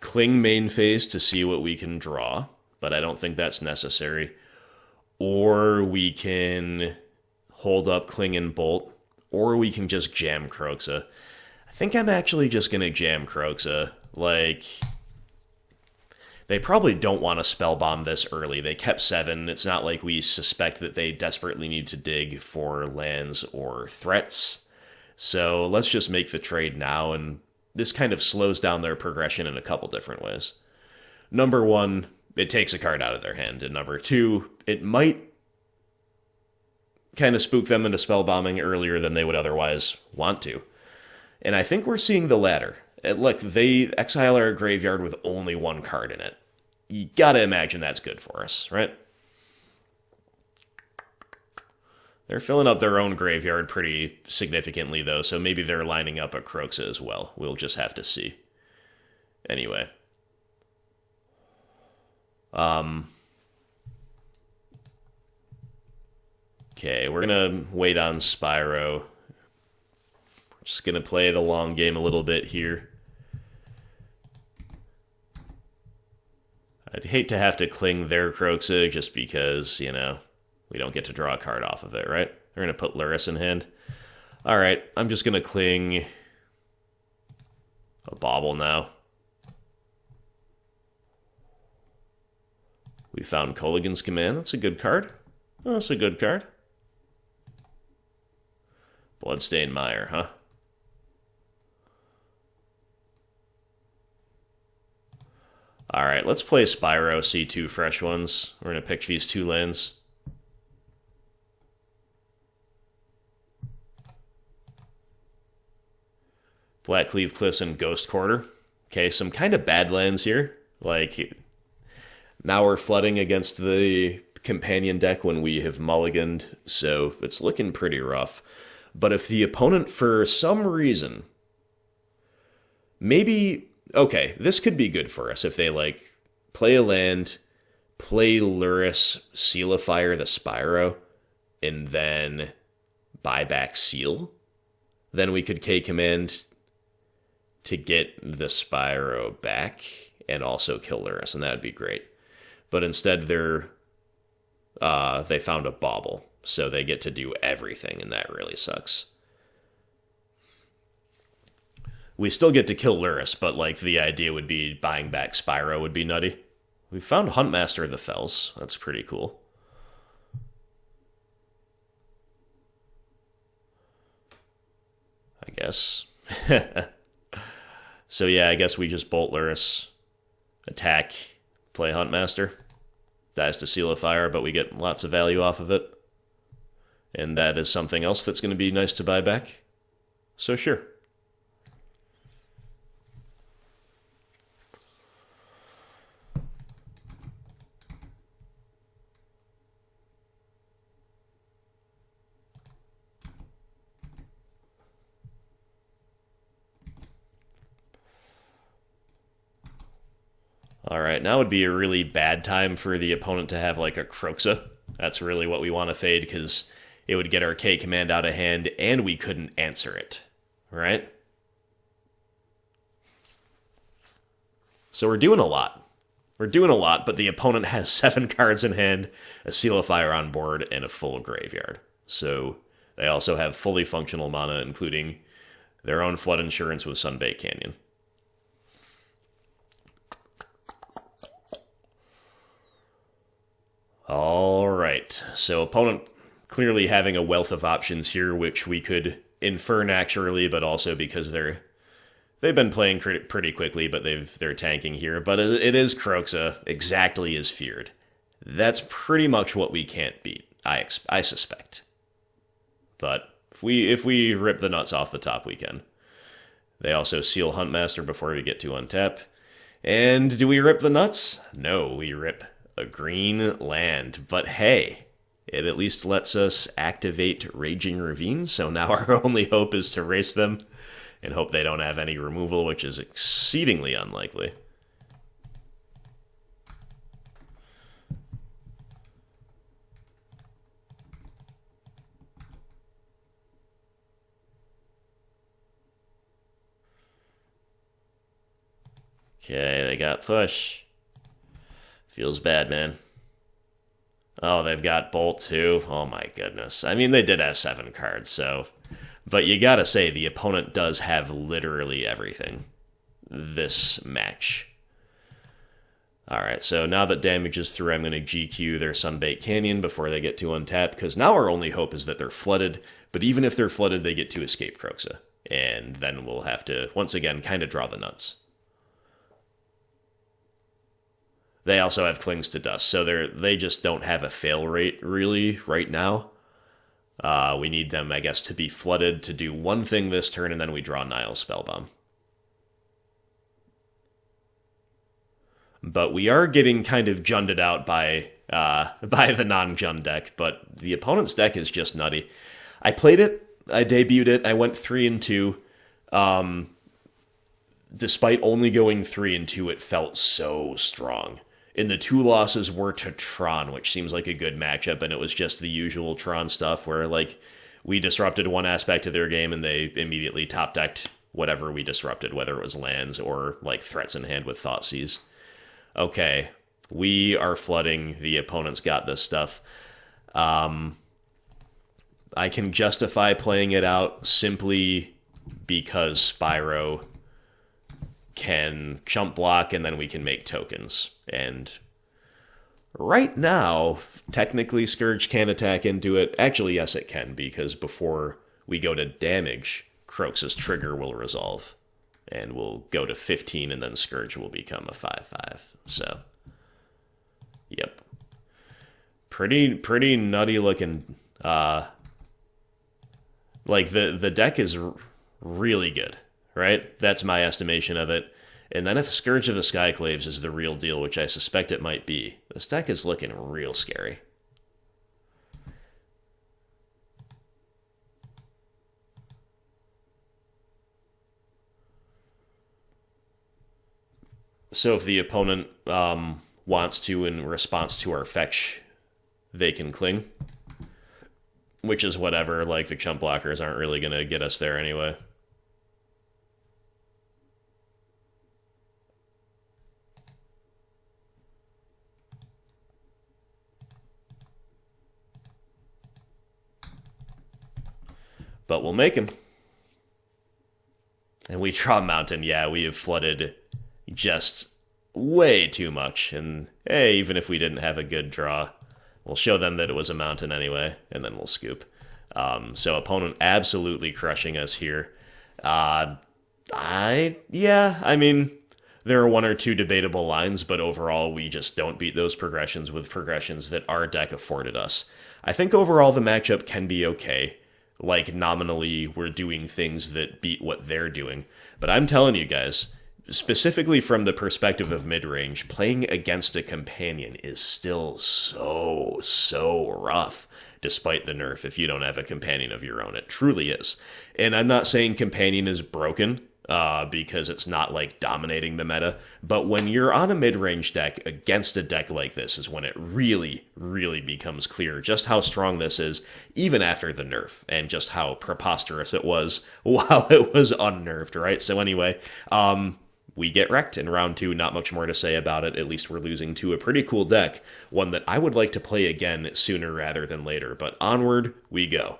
Cling main phase to see what we can draw, but I don't think that's necessary. Or we can hold up Cling and Bolt, or we can just jam Kroxa. I think I'm actually just going to jam Kroxa. Like, they probably don't want to Spellbomb this early. They kept 7. It's not like we suspect that they desperately need to dig for lands or threats. So let's just make the trade now, and this kind of slows down their progression in a couple different ways. Number 1, it takes a card out of their hand. And number 2, it might kind of spook them into spellbombing earlier than they would otherwise want to. And I think we're seeing the latter. Look, they exile our graveyard with only 1 card in it. You gotta imagine that's good for us, right? They're filling up their own graveyard pretty significantly, though, so maybe they're lining up a Kroxa as well. We'll just have to see. Anyway. Okay, we're gonna wait on Spyro. Just gonna play the long game a little bit here. I'd hate to have to Cling their Kroxa just because, you know, we don't get to draw a card off of it, right? They're gonna put Lurrus in hand. Alright, I'm just gonna Cling a Bauble now. We found Kolaghan's Command. That's a good card. Oh, that's a good card. Bloodstained Mire, huh? Alright, let's play Spyro, see 2 fresh ones. We're going to pick these 2 lands. Blackcleave Cliffs and Ghost Quarter. Okay, some kind of bad lands here. Like, now we're flooding against the companion deck when we have mulliganed, so it's looking pretty rough. But if the opponent, for some reason, maybe, okay, this could be good for us if they, like, play a land, play Lurrus, Sealify the Spyro, and then buy back Seal. Then we could K-Command to get the Spyro back and also kill Lurrus, and that would be great. But instead, they found a Bauble, so they get to do everything, and that really sucks. We still get to kill Lurrus, but like the idea would be buying back Spyro would be nutty. We found Huntmaster of the Fells. That's pretty cool. I guess. So yeah, I guess we just bolt Lurrus, attack, play Huntmaster. Dies to Sealify, but we get lots of value off of it. And that is something else that's going to be nice to buy back. So sure. Alright, now would be a really bad time for the opponent to have like a Kroxa. That's really what we want to fade, because it would get our K-Command out of hand, and we couldn't answer it. Right? So we're doing a lot. We're doing a lot, but the opponent has 7 cards in hand, a Sealify on board, and a full graveyard. So they also have fully functional mana, including their own Flood Insurance with Sunbaked Canyon. Alright, so opponent clearly having a wealth of options here, which we could infer naturally, but also because they've been playing pretty quickly, but they're tanking here. But it is Kroxa, exactly as feared. That's pretty much what we can't beat, I suspect. But if we rip the nuts off the top, we can. They also seal Huntmaster before we get to untap. And do we rip the nuts? No, we rip a green land. But hey, it at least lets us activate Raging Ravine, so now our only hope is to race them and hope they don't have any removal, which is exceedingly unlikely. Okay, they got push. Feels bad, man. Oh, they've got Bolt too. Oh my goodness. I mean, they did have 7 cards, so... But you gotta say, the opponent does have literally everything this match. Alright, so now that damage is through, I'm going to GQ their Sunbait Canyon before they get to untap, because now our only hope is that they're flooded, but even if they're flooded, they get to escape Kroxa. And then we'll have to, once again, kind of draw the nuts. They also have Clings to Dust, so they just don't have a fail rate, really, right now. We need them, I guess, to be flooded to do one thing this turn, and then we draw Nihil Spellbomb. But we are getting kind of junded out by the non-jund deck, but the opponent's deck is just nutty. I played it, I debuted it, I went 3-2. Despite only going 3-2, it felt so strong. And the 2 losses were to Tron, which seems like a good matchup, and it was just the usual Tron stuff where, like, we disrupted one aspect of their game and they immediately top-decked whatever we disrupted, whether it was lands or, like, threats in hand with Thoughtseize. Okay, we are flooding, the opponent's got this stuff. I can justify playing it out simply because Spyro can chump block and then we can make tokens. And right now, technically Scourge can attack into it. Actually, yes, it can, because before we go to damage, Kroxa's trigger will resolve. And we'll go to 15, and then Scourge will become a 5/5. So, yep. Pretty nutty looking. Like, the deck is really good, right? That's my estimation of it. And then if Scourge of the Skyclaves is the real deal, which I suspect it might be, this deck is looking real scary. So if the opponent wants to, in response to our fetch, they can cling. Which is whatever, like the chump blockers aren't really going to get us there anyway. But we'll make him. And we draw Mountain. Yeah, we have flooded just way too much. And hey, even if we didn't have a good draw, we'll show them that it was a Mountain anyway, and then we'll scoop. So opponent absolutely crushing us here. I mean, there are 1 or 2 debatable lines, but overall we just don't beat those progressions with progressions that our deck afforded us. I think overall the matchup can be okay. Like, nominally, we're doing things that beat what they're doing. But I'm telling you guys, specifically from the perspective of mid-range, playing against a companion is still so rough, despite the nerf. If you don't have a companion of your own, it truly is. And I'm not saying companion is broken, because it's not, like, dominating the meta, but when you're on a mid-range deck against a deck like this is when it really becomes clear just how strong this is, even after the nerf, and just how preposterous it was while it was unnerfed, right? So anyway, we get wrecked in round 2, not much more to say about it. At least we're losing to a pretty cool deck, one that I would like to play again sooner rather than later, but onward we go.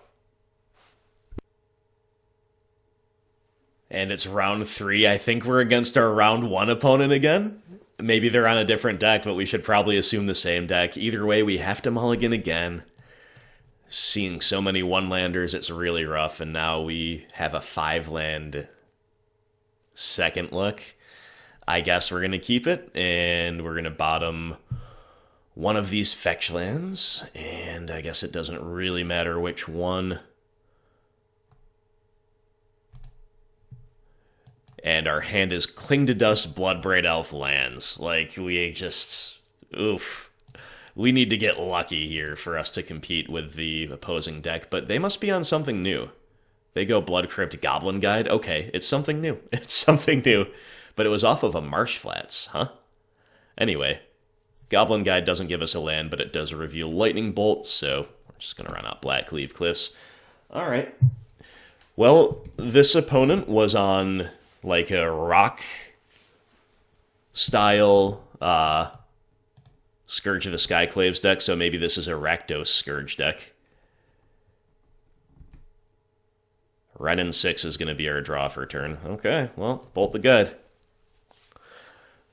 And it's round 3. I think we're against our round 1 opponent again. Maybe they're on a different deck, but we should probably assume the same deck. Either way, we have to mulligan again. Seeing so many 1-landers, it's really rough. And now we have a 5-land second look. I guess we're going to keep it, and we're going to bottom one of these fetch lands. And I guess it doesn't really matter which one. And our hand is Cling to Dust, Bloodbraid Elf lands. Like, we just... oof. We need to get lucky here for us to compete with the opposing deck, but they must be on something new. They go Blood Crypt Goblin Guide. Okay, it's something new. It's something new. But it was off of a Marsh Flats, huh? Anyway, Goblin Guide doesn't give us a land, but it does reveal Lightning Bolt, so we're just going to run out Blackcleave Cliffs. Alright. Well, this opponent was on... like a rock style Scourge of the Skyclaves deck, so maybe this is a Rakdos Scourge deck. Wrenn and Six is going to be our draw for turn. Okay, well, Bolt the Good.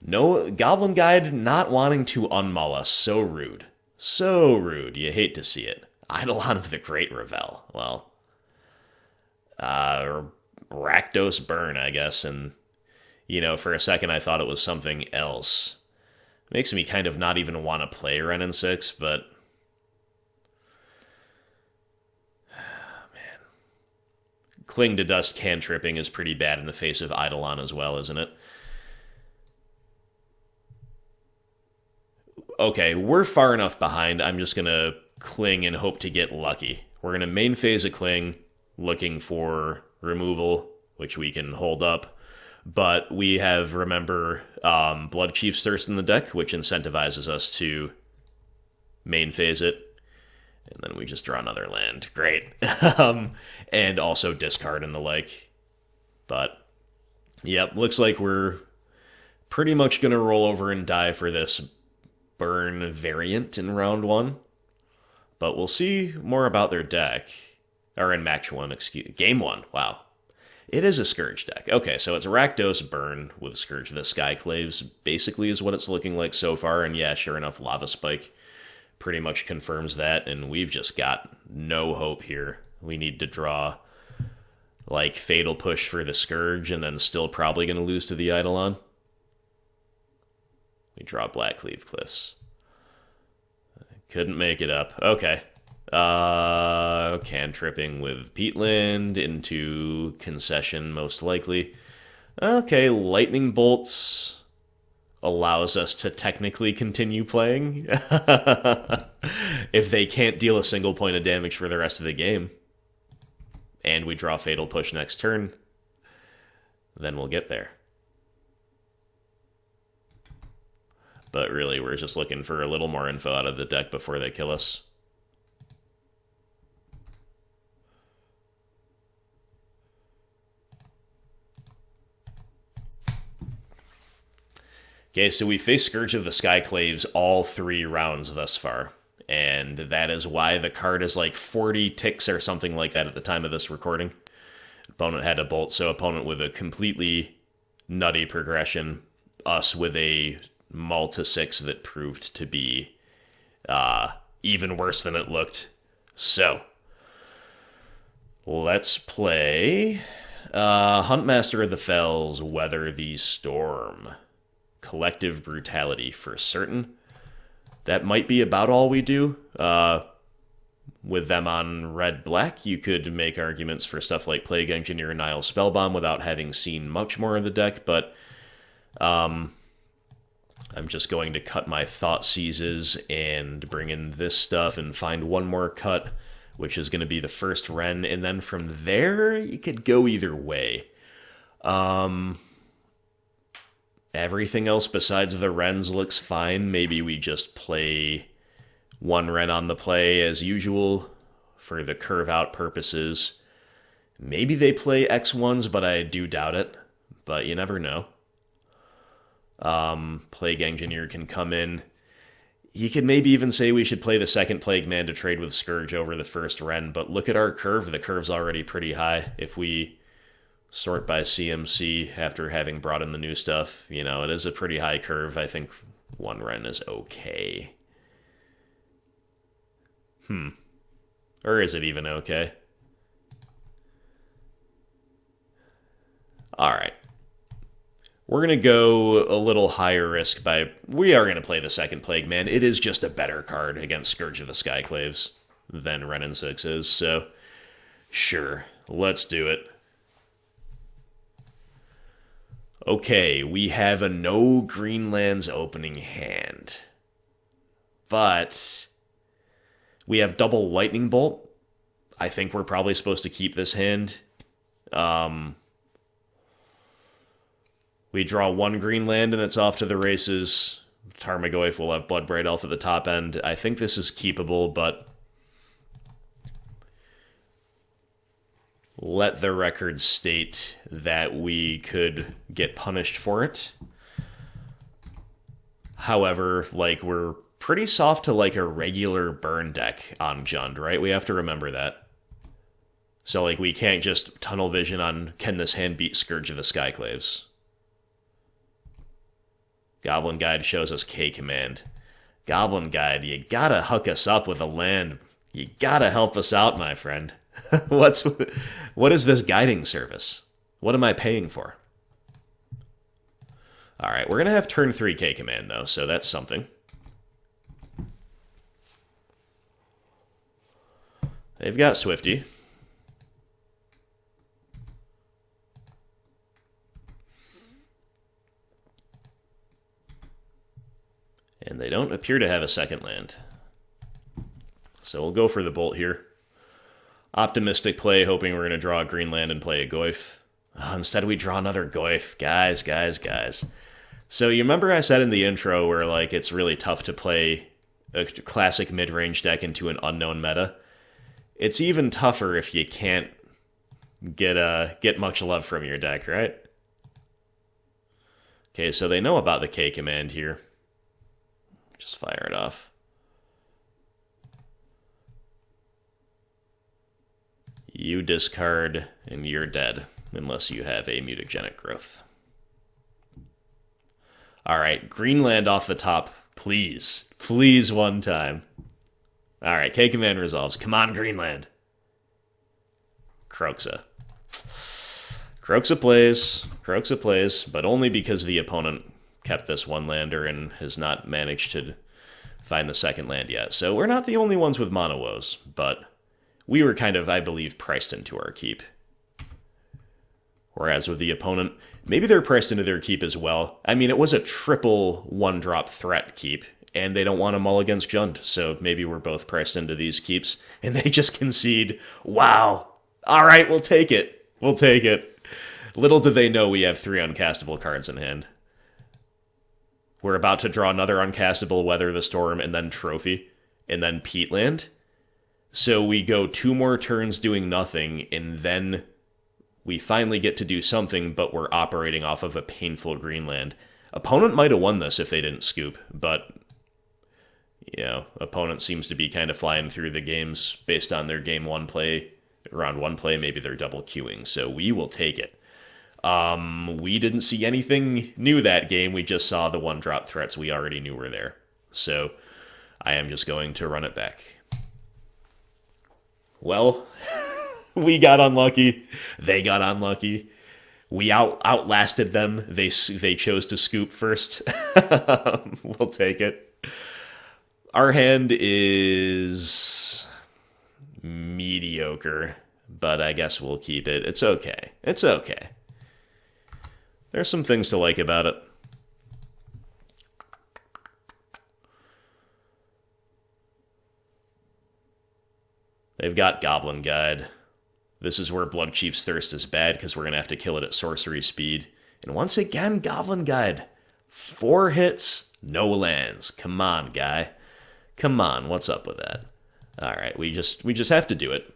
No, Goblin Guide not wanting to unmull us. So rude. So rude. You hate to see it. Eidolon of the Great Revel. Well, Rakdos Burn, I guess, and, you know, for a second I thought it was something else. Makes me kind of not even want to play Wrenn and Six, but... man. Cling to Dust cantripping is pretty bad in the face of Eidolon as well, isn't it? Okay, we're far enough behind, I'm just going to Cling and hope to get lucky. We're going to main phase a Cling, looking for removal, which we can hold up. But we have, remember, Bloodchief's Thirst in the deck, which incentivizes us to main phase it. And then we just draw another land. Great. And also discard and the like. But, yep, looks like we're pretty much going to roll over and die for this burn variant in round one. But we'll see more about their deck. Or in match one, game one. Wow. It is a Scourge deck. Okay, so it's a Rakdos Burn with Scourge of the Skyclaves, basically is what it's looking like so far. And yeah, sure enough, Lava Spike pretty much confirms that. And we've just got no hope here. We need to draw, like, Fatal Push for the Scourge, and then still probably going to lose to the Eidolon. We draw Blackcleave Cliffs. Couldn't make it up. Okay. Cantripping with Peatland into Concession, most likely. Okay, Lightning Bolts allows us to technically continue playing. If they can't deal a single point of damage for the rest of the game. And we draw Fatal Push next turn. Then we'll get there. But really, we're just looking for a little more info out of the deck before they kill us. Okay, so we faced Scourge of the Skyclaves all 3 rounds thus far. And that is why the card is like 40 ticks or something like that at the time of this recording. Opponent had a Bolt, so opponent with a completely nutty progression. Us with a Mull to 6 that proved to be even worse than it looked. So, let's play Huntmaster of the Fells, Weather the Storm. Collective Brutality for certain. That might be about all we do. With them on red-black, you could make arguments for stuff like Plague Engineer and Nihil Spellbomb without having seen much more of the deck, but I'm just going to cut my Thoughtseizes and bring in this stuff and find one more cut, which is going to be the first Wrenn, and then from there, you could go either way. Everything else besides the Wrenns looks fine. Maybe we just play one Wrenn on the play as usual for the curve-out purposes. Maybe they play X1s, but I do doubt it. But you never know. Plague Engineer can come in. You could maybe even say we should play the second Plague Man to trade with Scourge over the first Wrenn, but look at our curve. The curve's already pretty high. If we sort by CMC after having brought in the new stuff, you know, it is a pretty high curve. I think one Wrenn is okay. Or is it even okay? Alright. We're going to go a little higher risk by... We are going to play the second Plague Man. It is just a better card against Scourge of the Skyclaves than Wrenn and Six is, so... Sure, let's do it. Okay, we have a no Greenlands opening hand. But we have double Lightning Bolt. I think we're probably supposed to keep this hand. We draw one Greenland and it's off to the races. Tarmogoyf will have Bloodbraid Elf at the top end. I think this is keepable, but let the record state that we could get punished for it. However, like, we're pretty soft to, like, a regular burn deck on Jund, right? We have to remember that. So, like, we can't just tunnel vision on, can this hand beat Scourge of the Skyclaves? Goblin Guide shows us K Command. Goblin Guide, you gotta hook us up with a land. You gotta help us out, my friend. What is this guiding service? What am I paying for? Alright, we're gonna have turn 3 K Command, though, so that's something. They've got Swifty. And they don't appear to have a second land. So we'll go for the Bolt here. Optimistic play, hoping we're going to draw a green land and play a Goyf. Oh, instead we draw another Goyf. Guys. So you remember I said in the intro where, like, it's really tough to play a classic mid-range deck into an unknown meta? It's even tougher if you can't get much love from your deck, right? Okay, so they know about the K command here. Just fire it off. You discard, and you're dead, unless you have a mutagenic growth. Alright, Greenland off the top, please. Please one time. Alright, K-Command resolves. Come on, Greenland. Kroxa. Kroxa plays, but only because the opponent kept this one lander and has not managed to find the second land yet. So we're not the only ones with mono woes, but we were kind of, I believe, priced into our keep. Whereas with the opponent, maybe they're priced into their keep as well. I mean, it was a triple one-drop threat keep, and they don't want to mull against Jund, so maybe we're both priced into these keeps, and they just concede, wow, all right, we'll take it. Little do they know we have 3 uncastable cards in hand. We're about to draw another uncastable Weather the Storm, and then Trophy, and then Peatland. So we go 2 more turns doing nothing, and then we finally get to do something, but we're operating off of a painful Greenland. Opponent might have won this if they didn't scoop, but, you know, opponent seems to be kind of flying through the games based on their game 1 play, round 1 play, maybe they're double queuing, so we will take it. We didn't see anything new that game, we just saw the one-drop threats we already knew were there. So, I am just going to run it back. Well, we got unlucky. They got unlucky. We outlasted them. They chose to scoop first. We'll take it. Our hand is mediocre, but I guess we'll keep it. It's okay. There's some things to like about it. They've got Goblin Guide. This is where Bloodchief's Thirst is bad, because we're going to have to kill it at sorcery speed. And once again, Goblin Guide. 4 hits, no lands. Come on, guy. Come on, what's up with that? Alright, we just have to do it.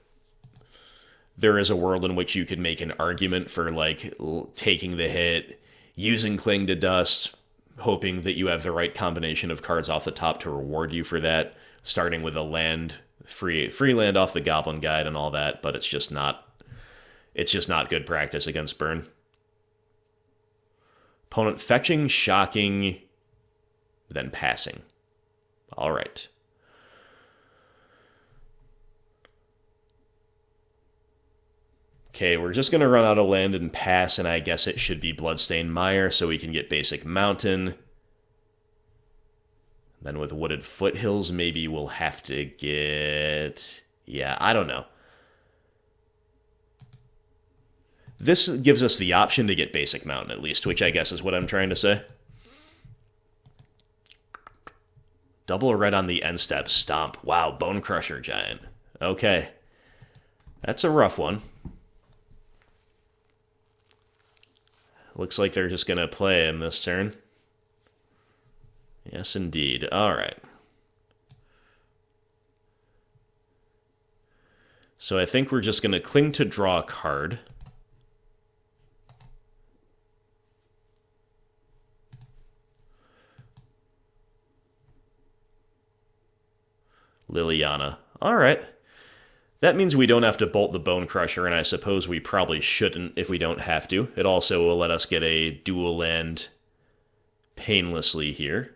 There is a world in which you could make an argument for, like, taking the hit, using Cling to Dust, hoping that you have the right combination of cards off the top to reward you for that, starting with a land, free land off the Goblin Guide and all that, but it's just not good practice against Burn. Opponent fetching, shocking, then passing. Alright. Okay, we're just going to run out of land and pass, and I guess it should be Bloodstained Mire, so we can get basic Mountain. Then with Wooded Foothills, maybe we'll have to get... yeah, I don't know. This gives us the option to get basic Mountain, at least, which I guess is what I'm trying to say. Double red on the end step. Stomp. Wow, Bone Crusher Giant. Okay. That's a rough one. Looks like they're just going to play him this turn. Yes, indeed. All right. So I think we're just going to cling to draw a card. Liliana. Alright. That means we don't have to bolt the Bone Crusher, and I suppose we probably shouldn't if we don't have to. It also will let us get a dual land painlessly here.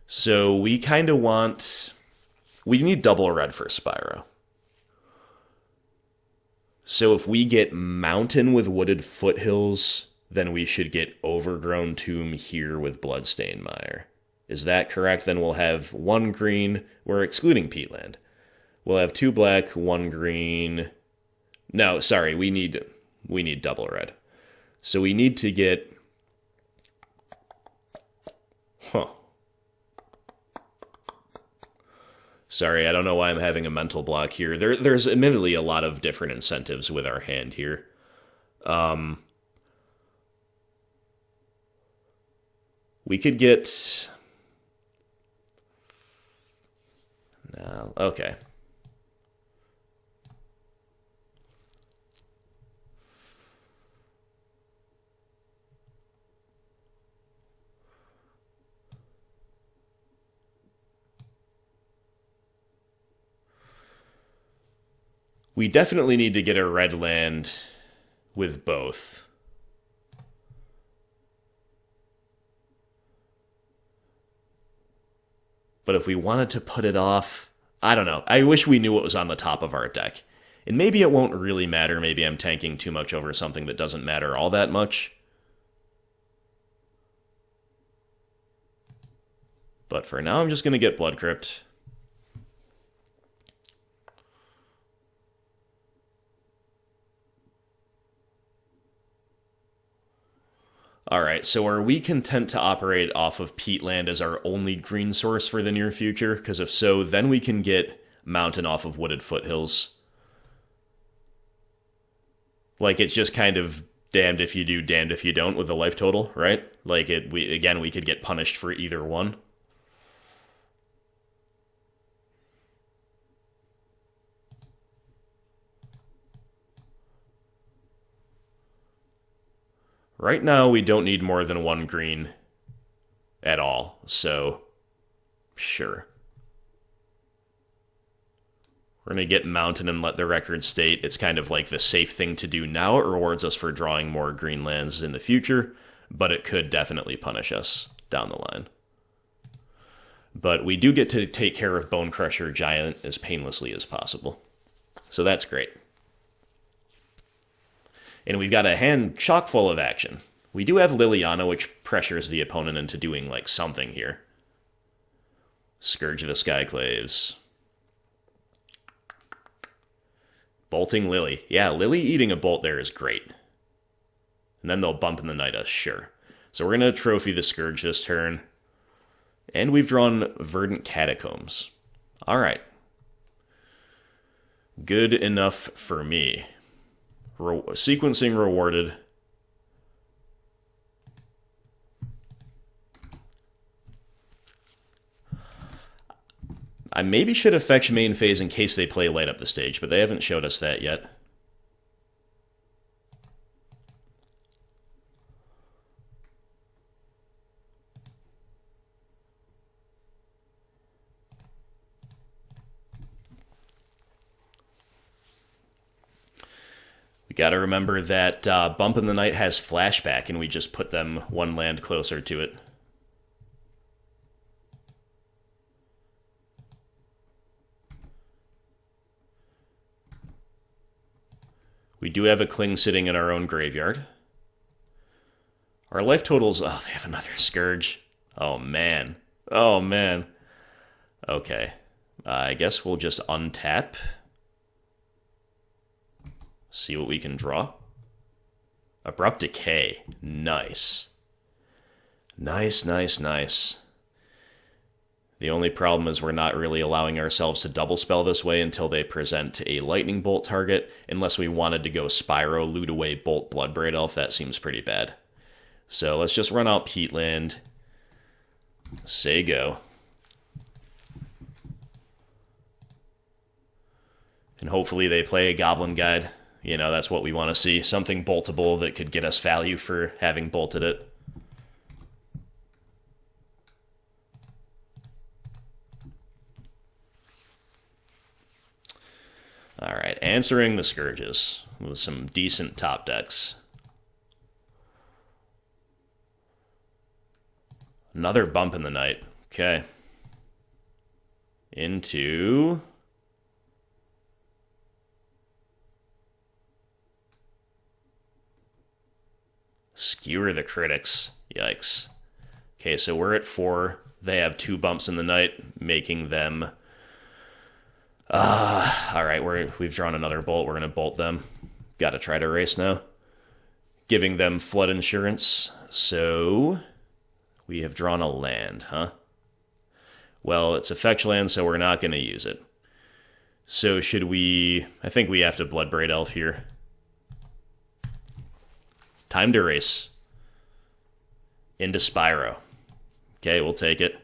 So we kind of want... We need double red for Spyro. So if we get Mountain with Wooded Foothills, then we should get Overgrown Tomb here with Bloodstained Mire. Is that correct? Then we'll have 1 green. We're excluding Peatland. We'll have 2 black, 1 green. No, sorry, we need double red. So we need to get... Huh. Sorry, I don't know why I'm having a mental block here. There's admittedly a lot of different incentives with our hand here. We could get... No, okay. We definitely need to get a red land with both. But if we wanted to put it off, I don't know. I wish we knew what was on the top of our deck. And maybe it won't really matter. Maybe I'm tanking too much over something that doesn't matter all that much. But for now, I'm just going to get Blood Crypt. Alright, so are we content to operate off of Peatland as our only green source for the near future? Because if so, then we can get Mountain off of Wooded Foothills. Like, it's just kind of damned if you do, damned if you don't with the life total, right? Like, we could get punished for either one. Right now, we don't need more than 1 green at all, so sure. We're going to get Mountain and let the record state. It's kind of like the safe thing to do now. It rewards us for drawing more green lands in the future, but it could definitely punish us down the line. But we do get to take care of Bone Crusher Giant as painlessly as possible. So that's great. And we've got a hand chock full of action. We do have Liliana, which pressures the opponent into doing, like, something here. Scourge of the Skyclaves. Bolting Lily. Yeah, Lily eating a bolt there is great. And then they'll bump in the night us, sure. So we're going to trophy the Scourge this turn. And we've drawn Verdant Catacombs. Alright. Good enough for me. Sequencing rewarded. I maybe should have fetched main phase in case they play light up the stage, but they haven't showed us that yet. We gotta remember that Bump in the Night has flashback, and we just put them 1 land closer to it. We do have a Cling sitting in our own graveyard. Our life totals... Oh, they have another Scourge. Oh, man. Oh, man. Okay. I guess we'll just untap. See what we can draw. Abrupt Decay. Nice. Nice, nice, nice. The only problem is we're not really allowing ourselves to double spell this way until they present a lightning bolt target. Unless we wanted to go Spyro, loot away, bolt, Bloodbraid Elf. That seems pretty bad. So let's just run out Peatland. Say go. And hopefully they play a Goblin Guide. You know, that's what we want to see. Something boltable that could get us value for having bolted it. answering the Scourges with some decent top decks. Another bump in the night. Okay. Into... Skewer the Critics. Yikes. Okay, so we're at 4. They have 2 bumps in the night, making them... Alright, we've drawn another bolt. We're going to bolt them. Gotta try to race now. Giving them flood insurance. So... we have drawn a land, huh? Well, it's a fetch land, so we're not going to use it. So should we... I think we have to Bloodbraid Elf here. Time to race. Into Spyro. Okay, we'll take it.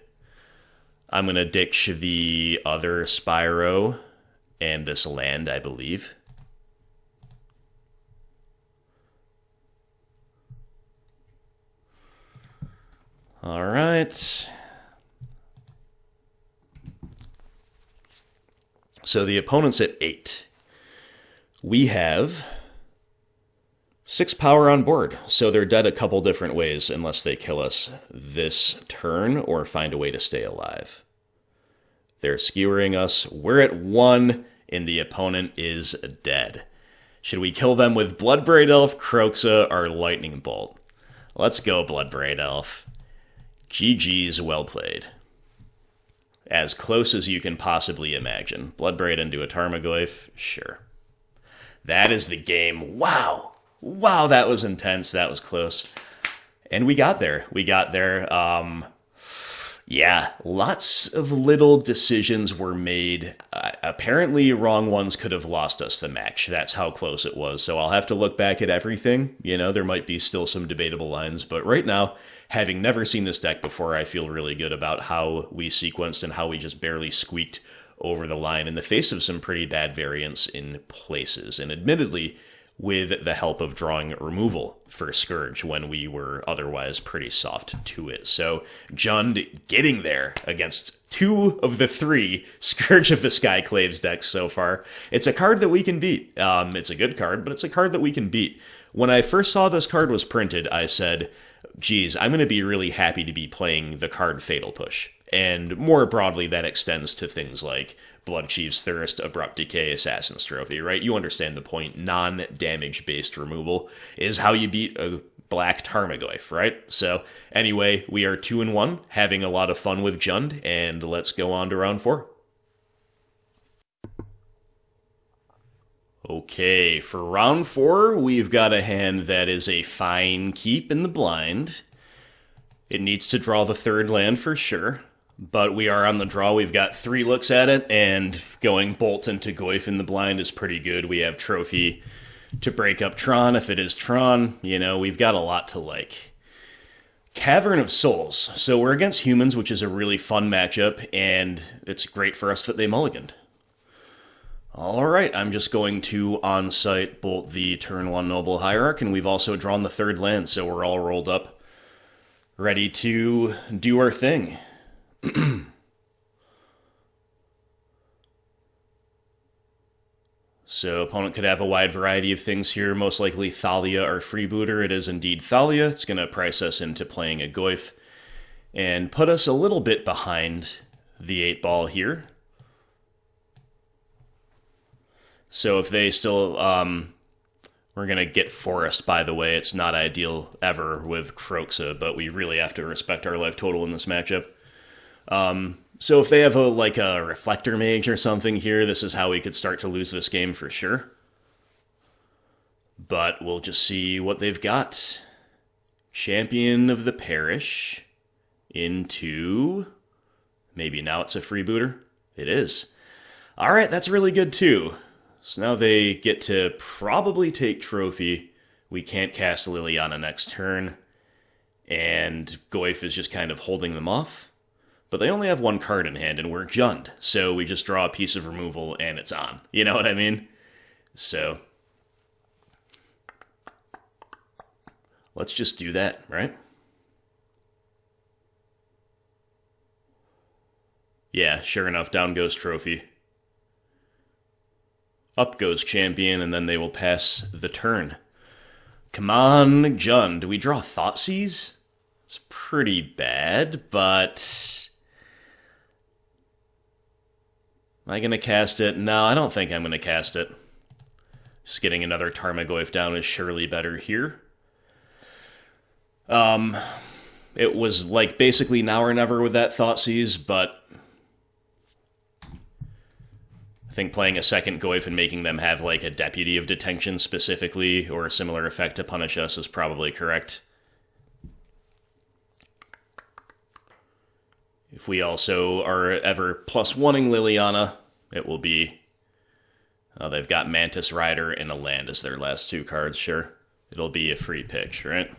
I'm going to ditch the other Spyro and this land, I believe. All right. So the opponent's at 8. We have 6 power on board, so they're dead a couple different ways unless they kill us this turn or find a way to stay alive. They're skewering us. We're at 1, and the opponent is dead. Should we kill them with Bloodbraid Elf, Kroxa, or Lightning Bolt? Let's go, Bloodbraid Elf. GG's, well played. As close as you can possibly imagine. Bloodbraid into a Tarmogoyf? Sure. That is the game. Wow! Wow, that was intense. That was close. And we got there. Yeah, lots of little decisions were made. Apparently, wrong ones could have lost us the match. That's how close it was. So I'll have to look back at everything. You know, there might be still some debatable lines. But right now, having never seen this deck before, I feel really good about how we sequenced and how we just barely squeaked over the line in the face of some pretty bad variants in places. And admittedly, with the help of drawing removal for Scourge when we were otherwise pretty soft to it. So Jund getting there against 2 of the 3 Scourge of the Skyclaves decks so far. It's a card that we can beat. It's a good card, but it's a card that we can beat. When I first saw this card was printed, I said, geez, I'm going to be really happy to be playing the card Fatal Push. And more broadly, that extends to things like Bloodchief's Thirst, Abrupt Decay, Assassin's Trophy, right? You understand the point. Non-damage-based removal is how you beat a black Tarmogoyf, right? So, anyway, we are 2-1, having a lot of fun with Jund, and let's go on to round 4. Okay, for round 4, we've got a hand that is a fine keep in the blind. It needs to draw the 3rd land for sure. But we are on the draw. We've got 3 looks at it, and going Bolt into Goyf in the blind is pretty good. We have Trophy to break up Tron if it is Tron. You know, we've got a lot to like. Cavern of Souls. So we're against humans, which is a really fun matchup, and it's great for us that they mulliganed. Alright, I'm just going to on-site bolt the turn 1 Noble Hierarch, and we've also drawn the 3rd land, so we're all rolled up, ready to do our thing. So opponent could have a wide variety of things here, most likely Thalia or Freebooter. It is indeed Thalia. It's going to price us into playing a Goyf and put us a little bit behind the 8-ball here. So if they still, we're going to get Forest, by the way. It's not ideal ever with Kroxa, but we really have to respect our life total in this matchup. So if they have a Reflector Mage or something here, this is how we could start to lose this game for sure. But we'll just see what they've got. Champion of the Parish into... maybe now it's a Freebooter? It is. Alright, that's really good too. So now they get to probably take Trophy. We can't cast Liliana next turn. And Goyf is just kind of holding them off. But they only have 1 card in hand, and we're Jund. So we just draw a piece of removal, and it's on. You know what I mean? So let's just do that, right? Yeah, sure enough, down goes Trophy. Up goes champion, and then they will pass the turn. Come on, Jund. Do we draw Thoughtseize? It's pretty bad, but... Am I going to cast it? No, I don't think I'm going to cast it. Just getting another Tarmogoyf down is surely better here. It was like basically now or never with that Thoughtseize, but I think playing a second Goyf and making them have like a Deputy of Detention specifically, or a similar effect to punish us, is probably correct. If we also are ever +1ing Liliana, it will be... they've got Mantis Rider and a land as their last two cards, sure. It'll be a free pitch, right?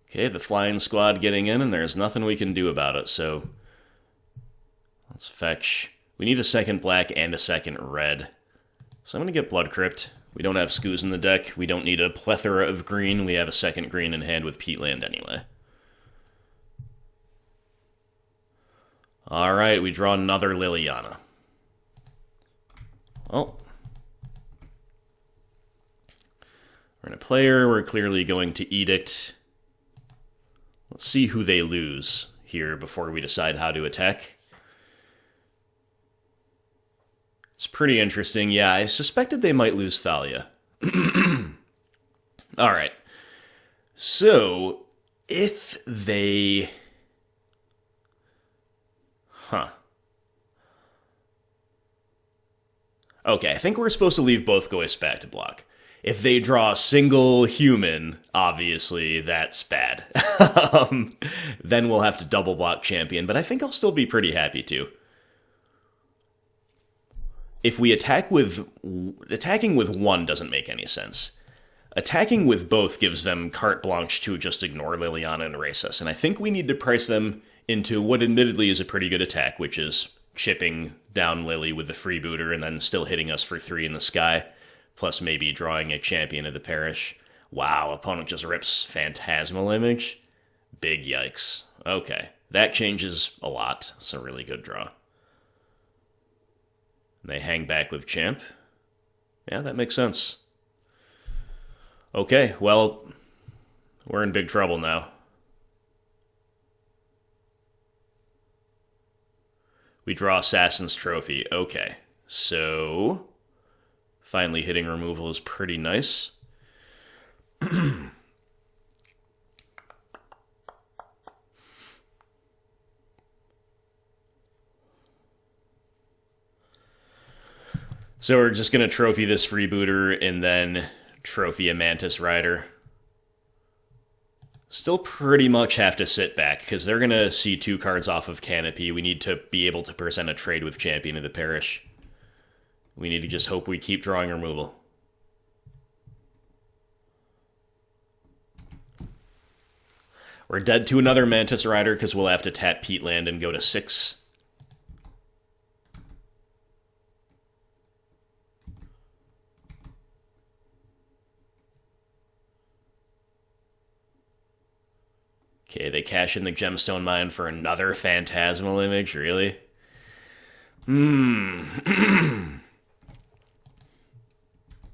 Okay, the flying squad getting in, and there's nothing we can do about it, so... Let's fetch... We need a second black and a second red. So I'm going to get Blood Crypt. We don't have Skoos in the deck. We don't need a plethora of green. We have a second green in hand with Peatland anyway. Alright, we draw another Liliana. Well. We're in a player. We're clearly going to Edict. Let's see who they lose here before we decide how to attack. It's pretty interesting. Yeah, I suspected they might lose Thalia. Alright. So, if they... Okay, I think we're supposed to leave both Goyfs back to block. If they draw a single human, obviously that's bad. Then we'll have to double block champion, but I think I'll still be pretty happy to. If we attack with... Attacking with one doesn't make any sense. Attacking with both gives them carte blanche to just ignore Liliana and erase us, and I think we need to price them into what admittedly is a pretty good attack, which is chipping down Lily with the freebooter and then still hitting us for 3 in the sky, plus maybe drawing a champion of the parish. Wow, opponent just rips Phantasmal Image? Big yikes. Okay, that changes a lot. It's a really good draw. They hang back with Champ. Yeah, that makes sense. Okay, well, we're in big trouble now. We draw Assassin's Trophy. Okay, so... Finally hitting removal is pretty nice. So we're just going to trophy this freebooter and then trophy a Mantis Rider. Still pretty much have to sit back because they're going to see 2 cards off of Canopy. We need to be able to present a trade with Champion of the Parish. We need to just hope we keep drawing removal. We're dead to another Mantis Rider because we'll have to tap Peatland and go to 6. Okay, they cash in the Gemstone Mine for another Phantasmal Image, really?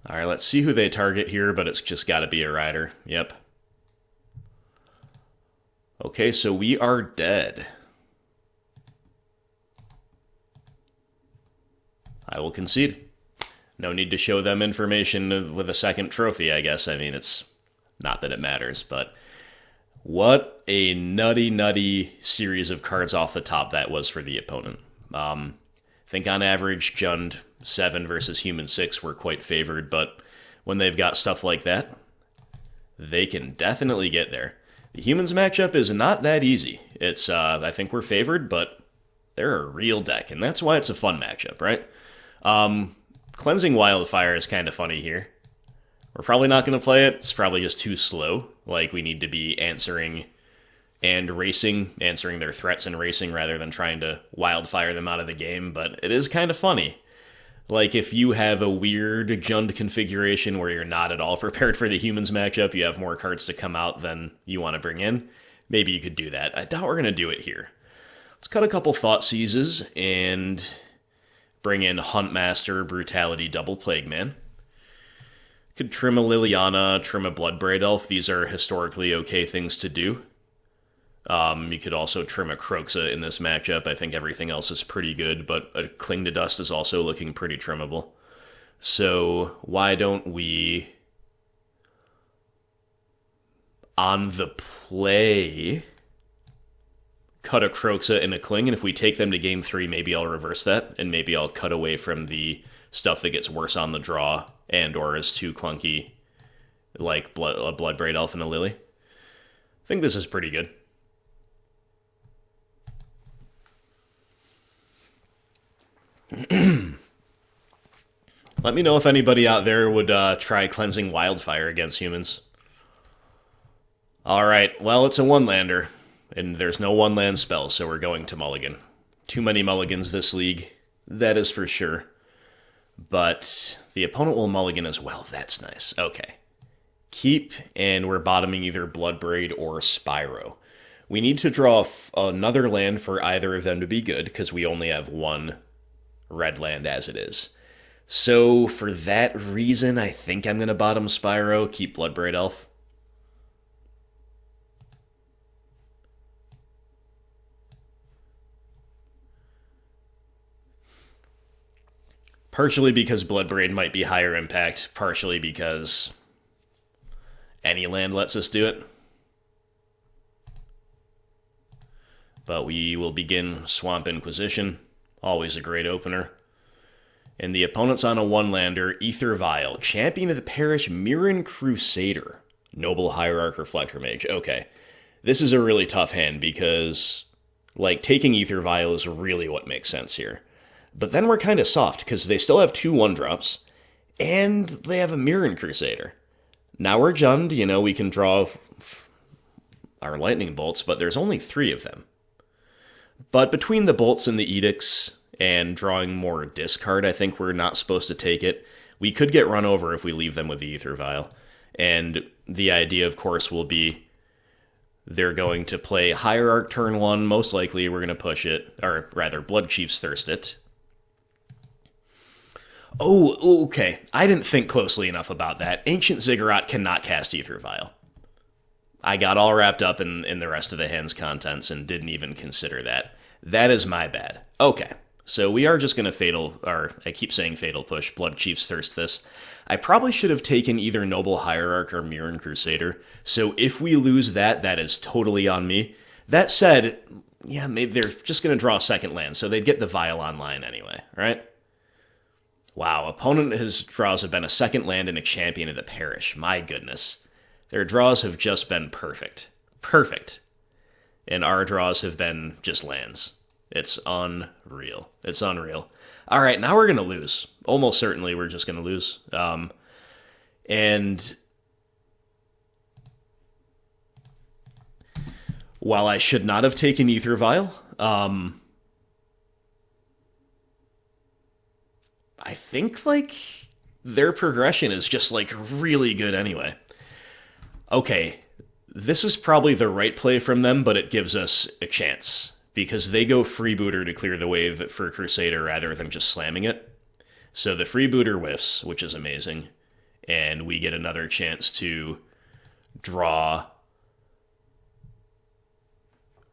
Alright, let's see who they target here, but it's just gotta be a rider. Yep. Okay, so we are dead. I will concede. No need to show them information with a second trophy, I guess. I mean, it's not that it matters, but... What a nutty series of cards off the top that was for the opponent. I think on average, Jund 7 versus Human 6 were quite favored, but when they've got stuff like that, they can definitely get there. The Humans matchup is not that easy. It's, I think we're favored, but they're a real deck, and that's why it's a fun matchup, right? Cleansing Wildfire is kind of funny here. We're probably not going to play it. It's probably just too slow. Like, we need to be answering and racing, answering their threats and racing rather than trying to wildfire them out of the game, but it is kind of funny. Like, if you have a weird Jund configuration where you're not at all prepared for the humans matchup, you have more cards to come out than you want to bring in, maybe you could do that. I doubt we're going to do it here. Let's cut a couple Thoughtseizes and bring in Huntmaster, Brutality, Double Plague Man. Could trim a Liliana, trim a Bloodbraid Elf. These are historically okay things to do. You could also trim a Kroxa in this matchup. I think everything else is pretty good, but a Cling to Dust is also looking pretty trimmable. So why don't we, on the play, cut a Kroxa and a Cling, and if we take them to game 3, maybe I'll reverse that, and maybe I'll cut away from the stuff that gets worse on the draw and or is too clunky, like a Bloodbraid Elf and a Lily. I think this is pretty good. Let me know if anybody out there would try Cleansing Wildfire against humans. Alright, well, it's a one-lander, and there's no one-land spell, so we're going to mulligan. Too many mulligans this league, that is for sure. But the opponent will mulligan as well, that's nice. Okay. Keep, and we're bottoming either Bloodbraid or Spyro. We need to draw another land for either of them to be good, because we only have one red land as it is. So, for that reason, I think I'm going to bottom Spyro, keep Bloodbraid Elf. Partially because Bloodbraid might be higher impact, partially because any land lets us do it. But we will begin Swamp Inquisition. Always a great opener. And the opponent's on a one-lander, Aether Vial, Champion of the Parish, Mirren Crusader, Noble Hierarch, Reflector Mage. Okay, this is a really tough hand because, like, taking Aether Vial is really what makes sense here. But then we're kind of soft because they still have 2 1-drops, and they have a Mirren Crusader. Now we're Jund, you know, we can draw our Lightning Bolts, but there's only 3 of them. But between the bolts and the edicts and drawing more discard, I think we're not supposed to take it. We could get run over if we leave them with the Aether Vial. And the idea, of course, will be they're going to play Hierarch turn 1. Most likely we're going to push it, or rather, Bloodchief's Thirst it. Oh, okay. I didn't think closely enough about that. Ancient Ziggurat cannot cast Aether Vial. I got all wrapped up in the rest of the hand's contents and didn't even consider that. That is my bad. Okay, so we are just going to Fatal, or I keep saying Fatal Push, Bloodchief's Thirst this. I probably should have taken either Noble Hierarch or Mirren Crusader, so if we lose that, that is totally on me. That said, yeah, maybe they're just going to draw a second land, so they'd get the Vial online anyway, right? Wow, opponent, his draws have been a second land and a Champion of the Parish. My goodness. Their draws have just been perfect. Perfect. And our draws have been just lands. It's unreal. It's unreal. All right, now we're going to lose. Almost certainly we're just going to lose. And while I should not have taken Aether Vial, I think, like, their progression is just, like, really good anyway. Okay, this is probably the right play from them, but it gives us a chance. Because they go Freebooter to clear the way for Crusader rather than just slamming it. So the Freebooter whiffs, which is amazing. And we get another chance to draw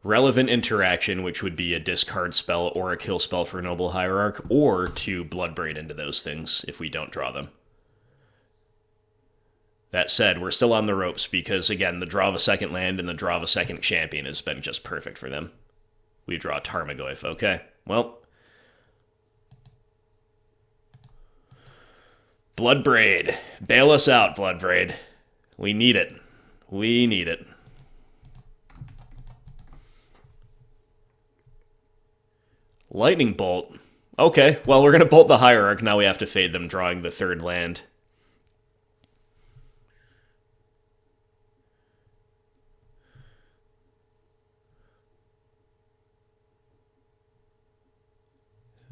relevant interaction, which would be a discard spell or a kill spell for Noble Hierarch, or to Bloodbraid into those things if we don't draw them. That said, we're still on the ropes because, again, the draw of a second land and the draw of a second champion has been just perfect for them. We draw Tarmogoyf. Okay, well. Bloodbraid. Bail us out, Bloodbraid. We need it. We need it. Lightning Bolt. Okay, well, we're going to bolt the Hierarch. Now we have to fade them, drawing the third land.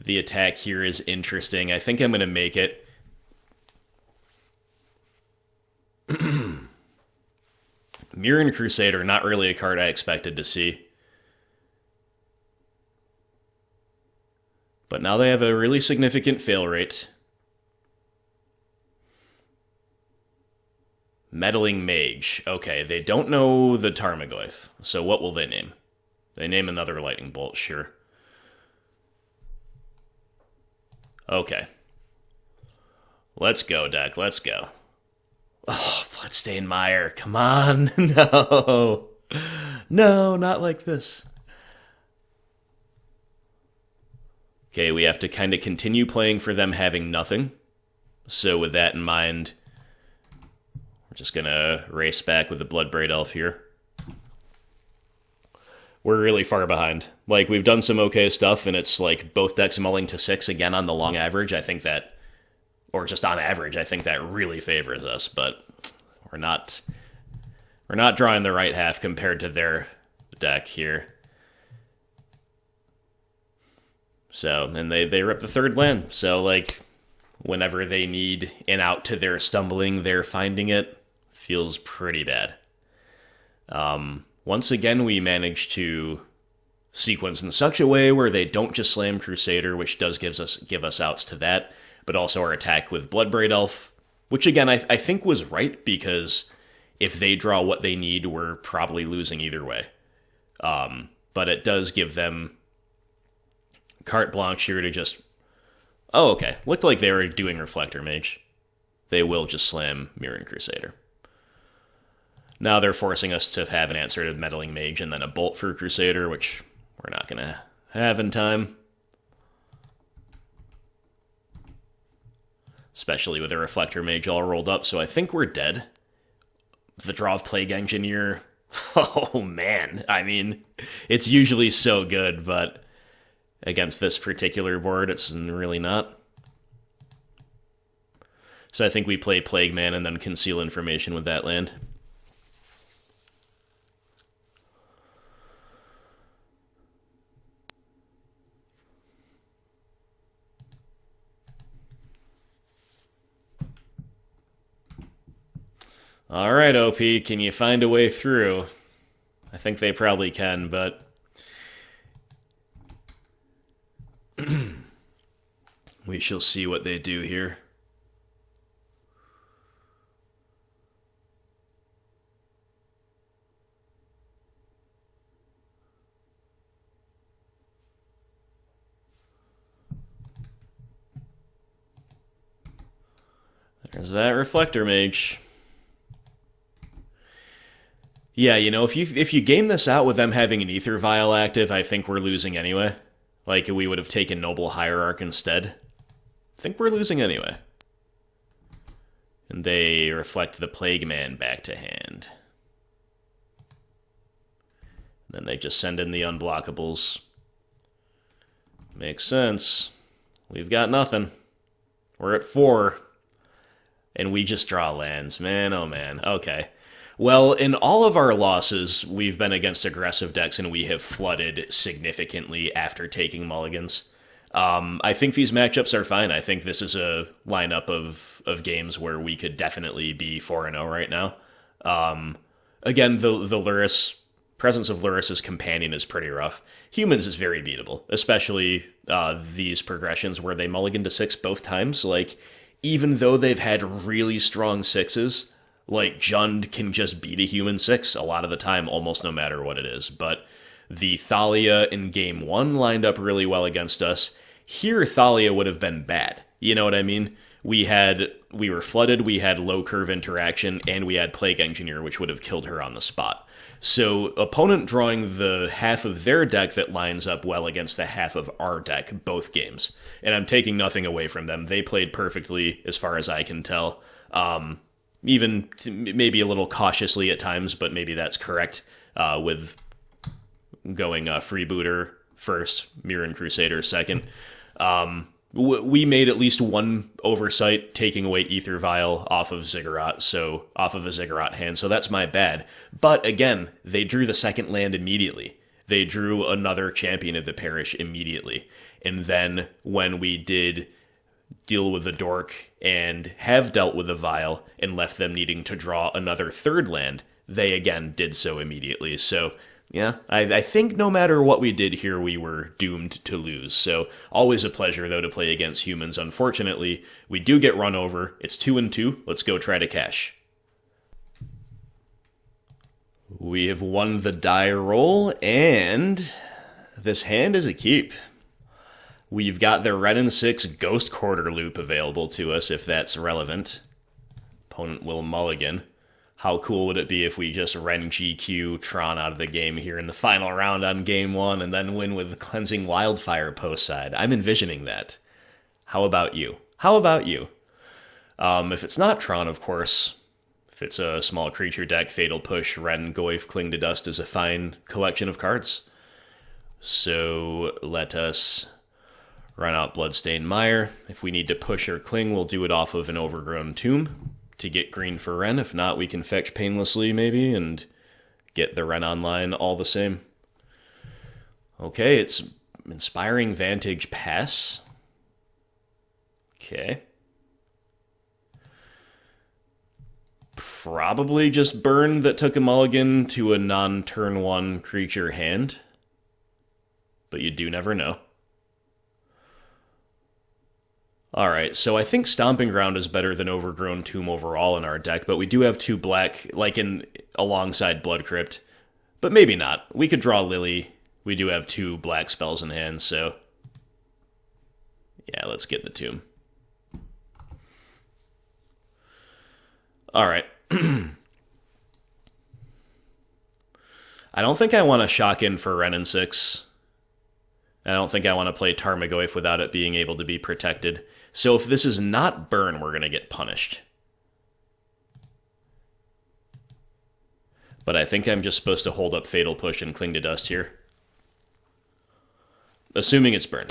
The attack here is interesting. I think I'm going to make it. Mirren Crusader, not really a card I expected to see. But now they have a really significant fail rate. Meddling Mage. Okay, they don't know the Tarmogoyf. So what will they name? They name another Lightning Bolt, sure. Okay. Let's go, deck. Let's go. Oh, Bloodstained Mire. Come on. No. No, not like this. Okay, we have to kind of continue playing for them having nothing. So with that in mind, we're just going to race back with the Bloodbraid Elf here. We're really far behind. Like, we've done some okay stuff, and it's like both decks mulling to 6 again on the long average. I think that, or just on average, I think that really favors us, but we're not drawing the right half compared to their deck here. So, and they rip the third land. So, like, whenever they need an out to their stumbling, they're finding it. Feels pretty bad. Once again, we managed to sequence in such a way where they don't just slam Crusader, which does give us outs to that, but also our attack with Bloodbraid Elf, which again, I think was right, because if they draw what they need, we're probably losing either way. But it does give them carte blanche here to just... Oh, okay. Looked like they were doing Reflector Mage. They will just slam Mirren Crusader. Now they're forcing us to have an answer to Meddling Mage and then a Bolt for Crusader, which we're not going to have in time. Especially with a Reflector Mage all rolled up, so I think we're dead. The draw of Plague Engineer, oh man, I mean, it's usually so good, but against this particular board, it's really not. So I think we play Plague Man and then Conceal Information with that land. Alright, OP, can you find a way through? I think they probably can, but... we shall see what they do here. There's that Reflector Mage. Yeah, you know, if you game this out with them having an Ether Vial active, I think we're losing anyway. Like, we would have taken Noble Hierarch instead. I think we're losing anyway. And they reflect the Plague Man back to hand. Then they just send in the unblockables. Makes sense. We've got nothing. We're at 4. And we just draw lands. Man, oh man. Okay. Well, in all of our losses, we've been against aggressive decks, and we have flooded significantly after taking mulligans. I think these matchups are fine. I think this is a lineup of games where we could definitely be 4-0 right now. Again, the Lurrus, presence of Lurrus's companion is pretty rough. Humans is very beatable, especially these progressions where they mulligan to 6 both times. Like, even though they've had really strong 6s, like, Jund can just beat a human 6 a lot of the time, almost no matter what it is. But the Thalia in Game 1 lined up really well against us. Here, Thalia would have been bad. You know what I mean? We were flooded, we had low curve interaction, and we had Plague Engineer, which would have killed her on the spot. So, opponent drawing the half of their deck that lines up well against the half of our deck, both games. And I'm taking nothing away from them. They played perfectly, as far as I can tell. Even maybe a little cautiously at times, but maybe that's correct, with going Freebooter first, Mirren Crusader second. We made at least one oversight, taking away Ether Vial off of Ziggurat, so off of a Ziggurat hand, so that's my bad. But again, they drew the second land immediately. they drew another Champion of the Parish immediately. And then when we did deal with the Dork and have dealt with the Vial and left them needing to draw another third land, they again did so immediately. So yeah, I think no matter what we did here, we were doomed to lose. So always a pleasure, though, to play against humans. Unfortunately, we do get run over. It's 2-2. Let's go try to cash. We have won the die roll, and this hand is a keep. We've got the Wrenn and Six Ghost Quarter loop available to us, if that's relevant. Opponent will mulligan. How cool would it be if we just Wrenn GQ Tron out of the game here in the final round on game 1 and then win with Cleansing Wildfire post side? I'm envisioning that. How about you? How about you? If it's not Tron, of course, if it's a small creature deck, Fatal Push, Wrenn, Goyf, Cling to Dust is a fine collection of cards. So let us run out Bloodstained Mire. If we need to push or cling, we'll do it off of an Overgrown Tomb to get green for Wrenn. If not, we can fetch Painlessly, maybe, and get the Wrenn online all the same. Okay, it's Inspiring Vantage Pass. Okay. Probably just Burn that took a mulligan to a non-turn 1 creature hand. But you do never know. Alright, so I think Stomping Ground is better than Overgrown Tomb overall in our deck, but we do have 2 black, like alongside Blood Crypt. But maybe not. We could draw Lily. We do have 2 black spells in hand, so yeah, let's get the Tomb. Alright. I don't think I want to shock in for Wrenn and Six. I don't think I want to play Tarmogoyf without it being able to be protected. So if this is not Burn, we're going to get punished. But I think I'm just supposed to hold up Fatal Push and Cling to Dust here. Assuming it's Burn.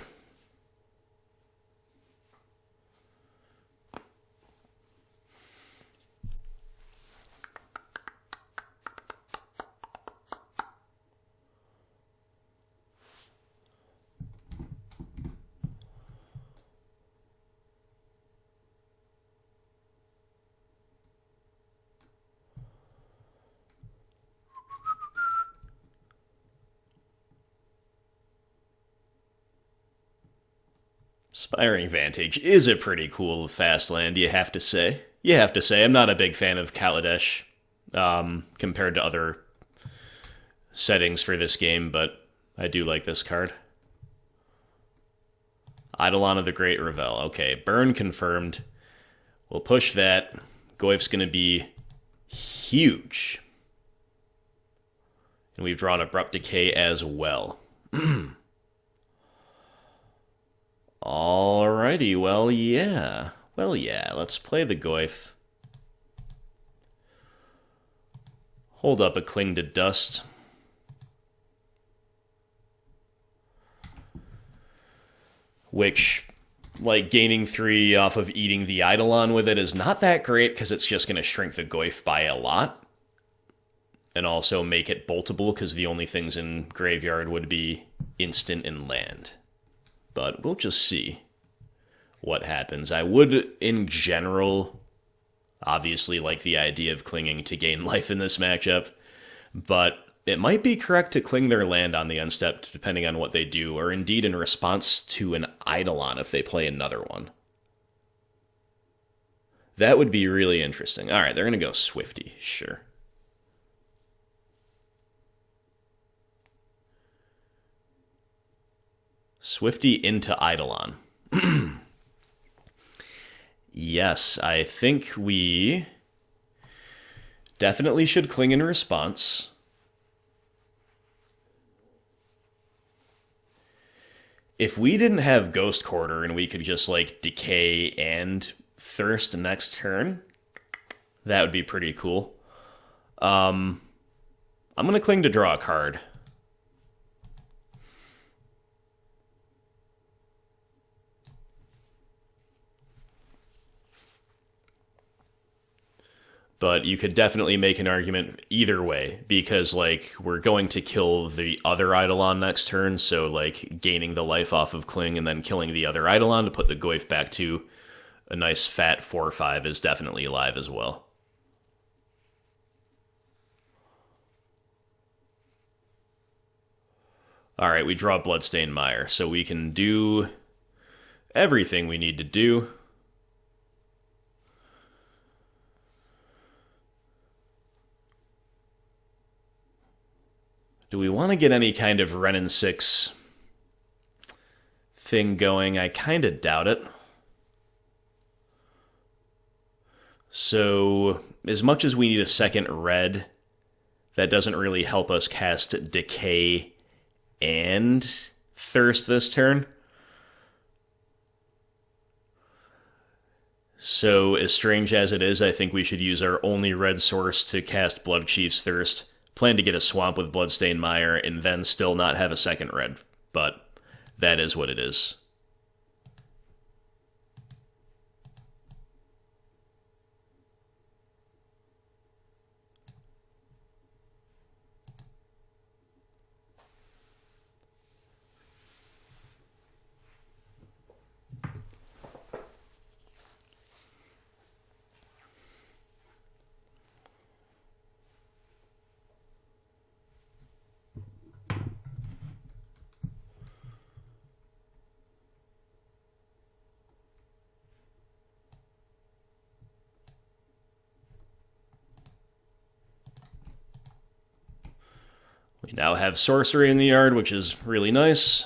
Inspiring Vantage is a pretty cool fast land, you have to say. You have to say. I'm not a big fan of Kaladesh compared to other settings for this game, but I do like this card. Eidolon of the Great Revel. Okay, Burn confirmed. We'll push that. Goyf's going to be huge. And we've drawn Abrupt Decay as well. Alrighty, well, yeah. Well, yeah, let's play the Goyf. Hold up a Cling to Dust. Which, like, gaining 3 off of eating the Eidolon with it is not that great, because it's just going to shrink the Goyf by a lot. And also make it boltable, because the only things in Graveyard would be instant and land. But we'll just see what happens. I would, in general, obviously like the idea of clinging to gain life in this matchup, but it might be correct to cling their land on the unstep depending on what they do, or indeed in response to an Eidolon if they play another one. That would be really interesting. Alright, they're going to go Swifty, sure. Swifty into Eidolon. Yes, I think we definitely should cling in response. If we didn't have Ghost Quarter and we could just, like, Decay and Thirst next turn, that would be pretty cool. I'm going to cling to draw a card. But you could definitely make an argument either way, because, like, we're going to kill the other Eidolon next turn, so, like, gaining the life off of Kling and then killing the other Eidolon to put the Goyf back to a nice fat 4-5 is definitely alive as well. Alright, we draw Bloodstained Mire, so we can do everything we need to do. Do we want to get any kind of Wrenn and Six thing going? I kind of doubt it. So, as much as we need a second red, that doesn't really help us cast Decay and Thirst this turn. So, as strange as it is, I think we should use our only red source to cast Bloodchief's Thirst. Plan to get a swamp with Bloodstained Mire and then still not have a second red, but that is what it is. We now have sorcery in the yard, which is really nice.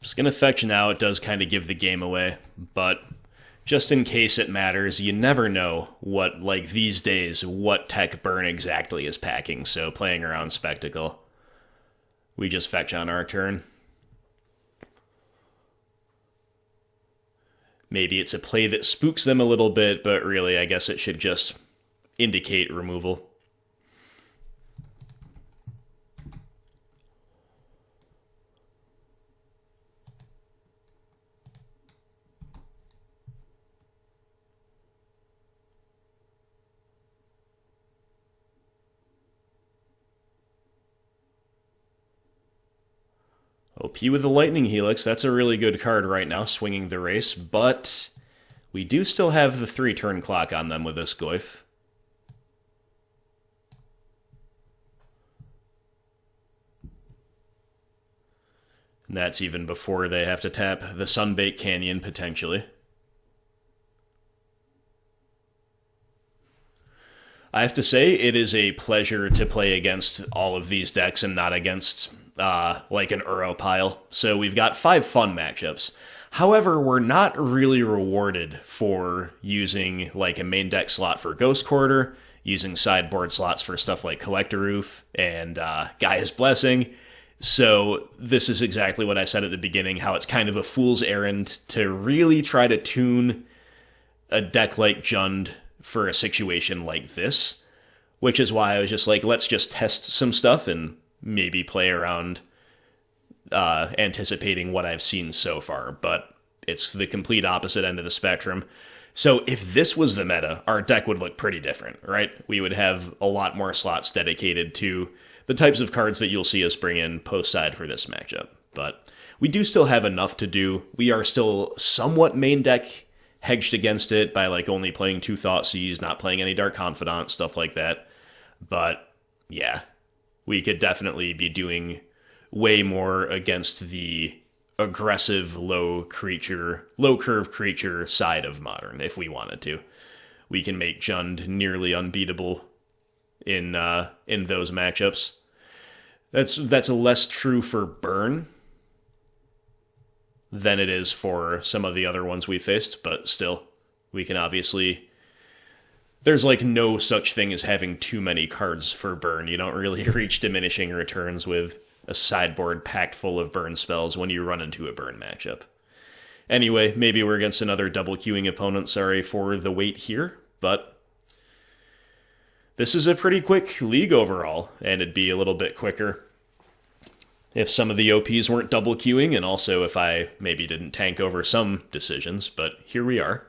Just going to fetch now. It does kind of give the game away, but just in case it matters, you never know what, like these days, what tech Burn exactly is packing, so playing around Spectacle. We just fetch on our turn. Maybe it's a play that spooks them a little bit, but really I guess it should just indicate removal. OP with the Lightning Helix, that's a really good card right now, swinging the race, but we do still have the 3-turn clock on them with this Goyf. And that's even before they have to tap the Sunbaked Canyon, potentially. I have to say, it is a pleasure to play against all of these decks and not against like an Uro pile. So we've got 5 fun matchups. However, we're not really rewarded for using like a main deck slot for Ghost Quarter, using sideboard slots for stuff like Collector Ouphe and Gaia's Blessing. So this is exactly what I said at the beginning, how it's kind of a fool's errand to really try to tune a deck like Jund for a situation like this, which is why I was just like, let's just test some stuff and maybe play around anticipating what I've seen so far, but it's the complete opposite end of the spectrum. So if this was the meta, our deck would look pretty different, right? We would have a lot more slots dedicated to the types of cards that you'll see us bring in post-side for this matchup. But we do still have enough to do. We are still somewhat main deck hedged against it by like only playing 2 Thoughtseize, not playing any Dark Confidant, stuff like that. But yeah, we could definitely be doing way more against the aggressive low curve creature side of Modern if we wanted to. We can make Jund nearly unbeatable in those matchups. That's less true for Burn than it is for some of the other ones we faced, but still, we can obviously... There's like no such thing as having too many cards for Burn. You don't really reach diminishing returns with a sideboard packed full of Burn spells when you run into a Burn matchup. Anyway, maybe we're against another double queuing opponent, sorry for the wait here, but this is a pretty quick league overall, and it'd be a little bit quicker if some of the OPs weren't double queuing, and also if I maybe didn't tank over some decisions, but here we are.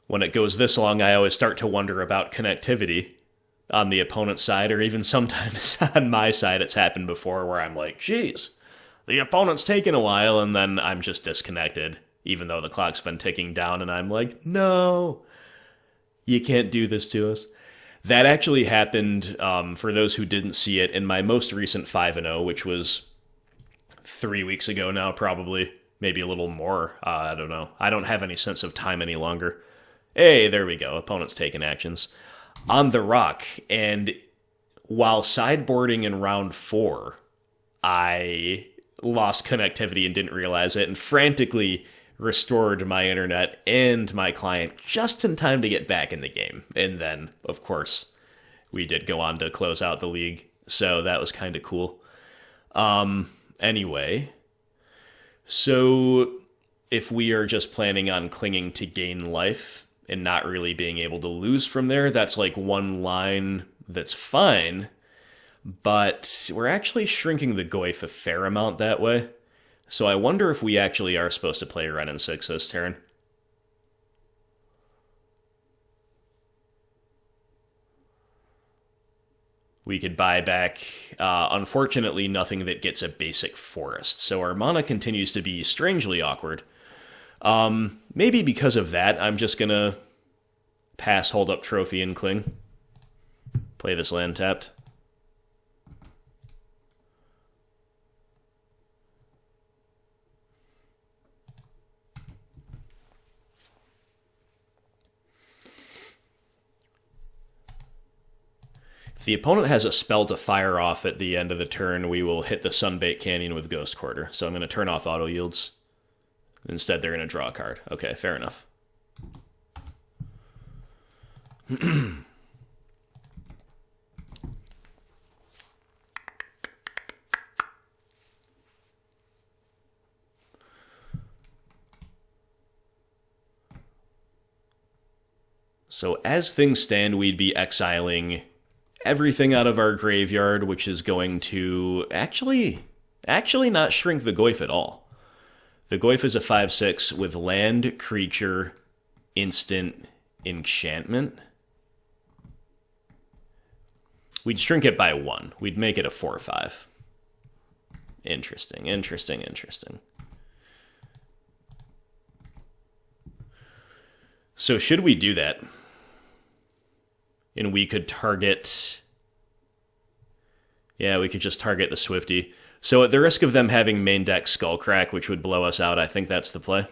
When it goes this long, I always start to wonder about connectivity on the opponent's side, or even sometimes on my side. It's happened before where I'm like, geez, the opponent's taking a while, and then I'm just disconnected, even though the clock's been ticking down, and I'm like, no, you can't do this to us. That actually happened, for those who didn't see it, in my most recent 5-0, which was 3 weeks ago now, probably, maybe a little more, I don't know. I don't have any sense of time any longer. Hey, there we go. Opponent's taking actions. On the rock, and while sideboarding in round 4, I lost connectivity and didn't realize it, and frantically restored my internet and my client just in time to get back in the game. And then, of course, we did go on to close out the league, so that was kind of cool. Anyway, so if we are just planning on clinging to gain life and not really being able to lose from there, that's like one line that's fine, but we're actually shrinking the Goyf a fair amount that way. So I wonder if we actually are supposed to play Wrenn and Six this turn. We could buy back, unfortunately, nothing that gets a basic forest, so our mana continues to be strangely awkward. Maybe because of that, I'm just gonna pass Hold Up Trophy and Cling. Play this land tapped. If the opponent has a spell to fire off at the end of the turn, we will hit the Sunbait Canyon with Ghost Quarter. So I'm going to turn off auto yields. Instead, they're going to draw a card. Okay, fair enough. So as things stand, we'd be exiling everything out of our graveyard, which is going to actually not shrink the Goyf at all. The Goyf is a 5/6 with land, creature, instant, enchantment. We'd shrink it by 1. We'd make it a 4/5. Interesting, interesting, interesting. So should we do that? And we could target... Yeah, we could just target the Swifty. So at the risk of them having main deck Skullcrack, which would blow us out, I think that's the play.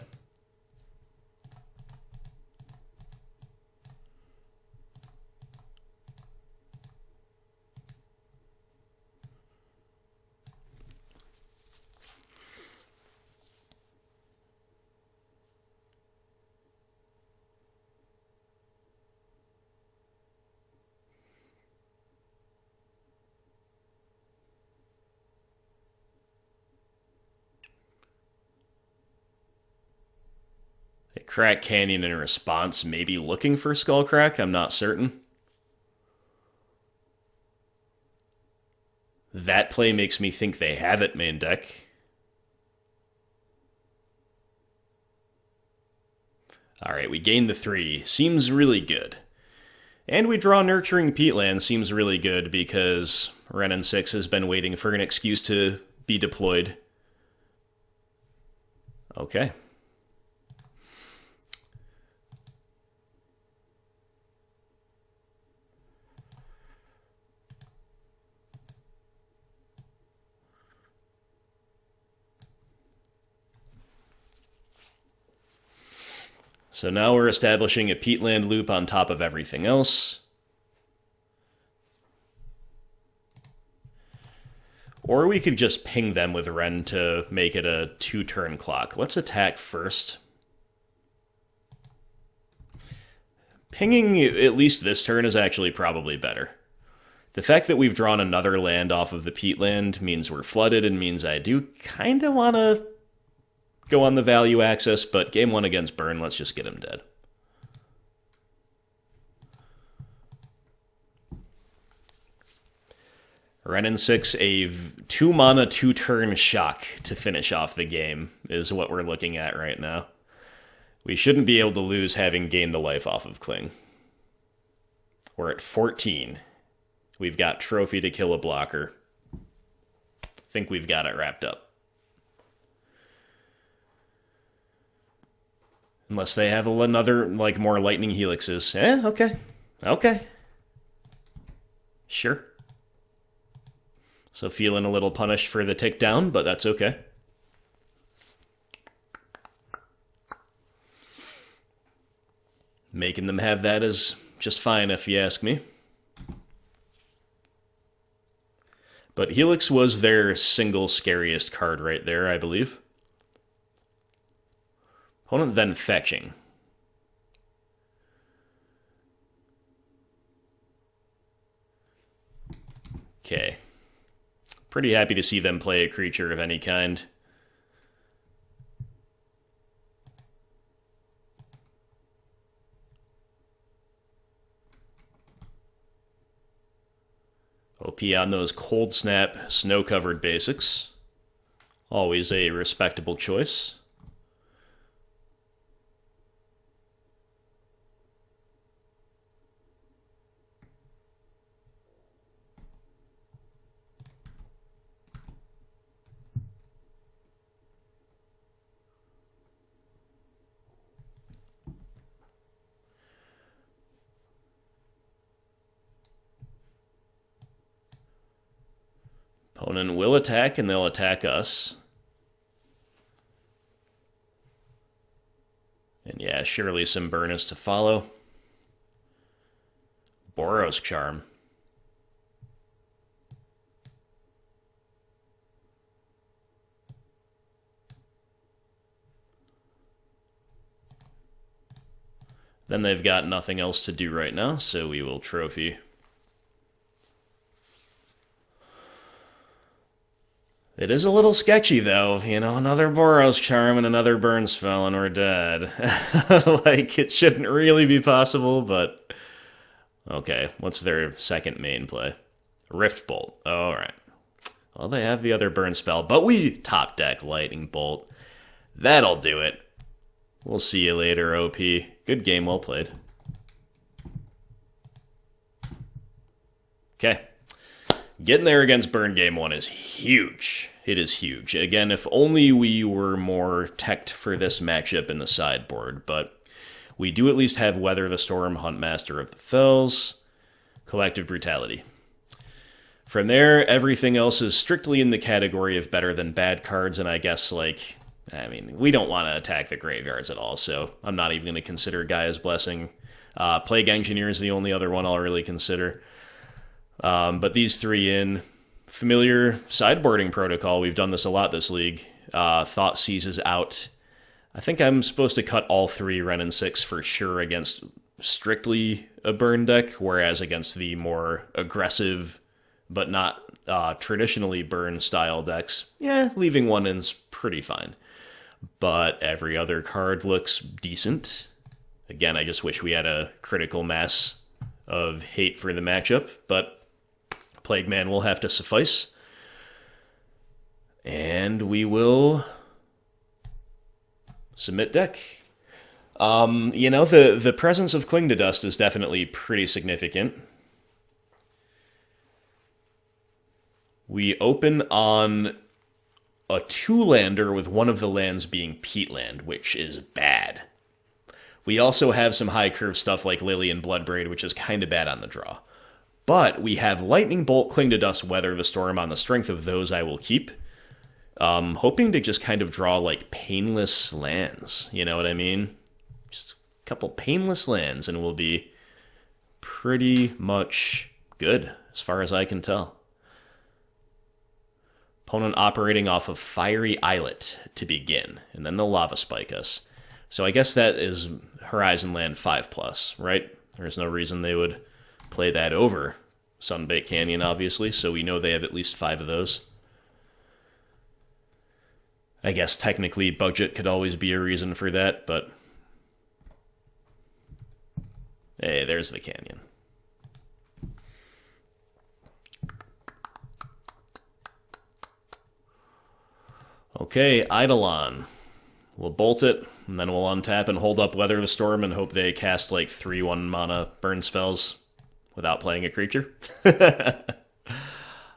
Crack Canyon in response, maybe looking for Skullcrack, I'm not certain. That play makes me think they have it main deck. Alright, we gain the 3. Seems really good. And we draw Nurturing Peatland. Seems really good because Wrenn and Six has been waiting for an excuse to be deployed. Okay. So now we're establishing a Peatland loop on top of everything else. Or we could just ping them with Wrenn to make it a 2-turn clock. Let's attack first. pinging at least this turn is actually probably better. The fact that we've drawn another land off of the peatland means we're flooded and means I do kind of want to go on the value axis, but game 1 against Burn, let's just get him dead. Wrenn and Six, a 2-mana, 2-turn shock to finish off the game is what we're looking at right now. We shouldn't be able to lose having gained the life off of Kling. We're at 14. We've got Trophy to kill a blocker. Think we've got it wrapped up. Unless they have another, like, more Lightning Helixes. Okay. Okay. Sure. So feeling a little punished for the tick down, but that's okay. Making them have that is just fine if you ask me. But Helix was their single scariest card right there, I believe. Opponent then fetching. Okay. Pretty happy to see them play a creature of any kind. OP on those Cold Snap, snow-covered basics. Always a respectable choice. Opponent will attack, and they'll attack us. And yeah, surely some burn is to follow. Boros Charm. Then they've got nothing else to do right now, so we will trophy. It is a little sketchy, though. You know, another Boros Charm and another burn spell and we're dead. Like, it shouldn't really be possible, but... Okay, what's their second main play? Rift Bolt. Oh, alright. Well, they have the other burn spell, but we top deck Lightning Bolt. That'll do it. We'll see you later, OP. Good game, well played. Okay. Getting there against Burn game 1 is huge. It is huge. Again, if only we were more teched for this matchup in the sideboard, but we do at least have Weather the Storm, Huntmaster of the Fells, Collective Brutality. From there, everything else is strictly in the category of better than bad cards, and I guess, like, I mean, we don't want to attack the graveyards at all, so I'm not even going to consider Gaia's Blessing. Plague Engineer is the only other one I'll really consider. But these three in familiar sideboarding protocol. We've done this a lot this league. Thoughtseize is out. I think I'm supposed to cut all three Wrenn and Six for sure against strictly a burn deck, whereas against the more aggressive but not traditionally burn style decks, yeah, leaving one in's pretty fine. But every other card looks decent. Again, I just wish we had a critical mass of hate for the matchup, but Plague Man will have to suffice. And we will submit deck. You know, the presence of Cling to Dust is definitely pretty significant. We open on a 2-lander with one of the lands being Peatland, which is bad. We also have some high curve stuff like Lily and Bloodbraid, which is kind of bad on the draw. But we have Lightning Bolt, Cling to Dust, Weather the Storm. On the strength of those, I will keep. Hoping to just kind of draw, like, painless lands. You know what I mean? Just a couple painless lands, and we'll be pretty much good, as far as I can tell. Opponent operating off of Fiery Islet to begin, and then they'll Lava Spike us. So I guess that is Horizon Land 5+, right? There's no reason they would play that over Sunbaked Canyon, obviously, so we know they have at least 5 of those. I guess technically budget could always be a reason for that, but... Hey, there's the canyon. Okay, Eidolon. We'll bolt it, and then we'll untap and hold up Weather the Storm and hope they cast like 3 1-mana burn spells without playing a creature.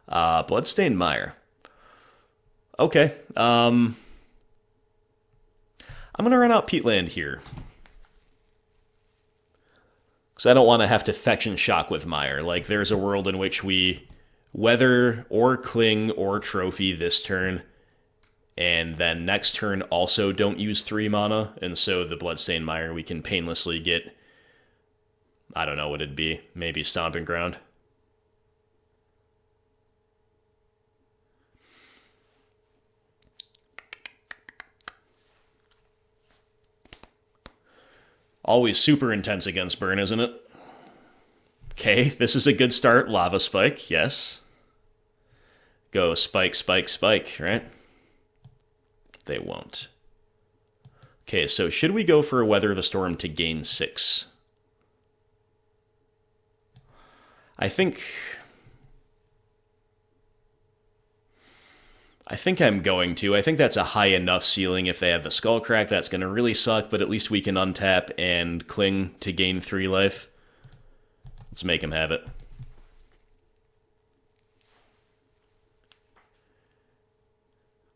Bloodstained Mire. Okay, I'm going to run out Peatland here. Because I don't want to have to fetch and shock with Mire. Like, there's a world in which we weather or cling or trophy this turn, and then next turn also don't use 3 mana, and so the Bloodstained Mire we can painlessly get, I don't know what it'd be, maybe Stomping Ground. Always super intense against burn, isn't it? Okay, this is a good start. Lava Spike, yes. Go spike, spike, spike, right? They won't. Okay, so should we go for a Weather the Storm to gain 6? I think I'm going to. I think that's a high enough ceiling. If they have the Skullcrack, that's going to really suck, but at least we can untap and cling to gain 3 life. Let's make him have it.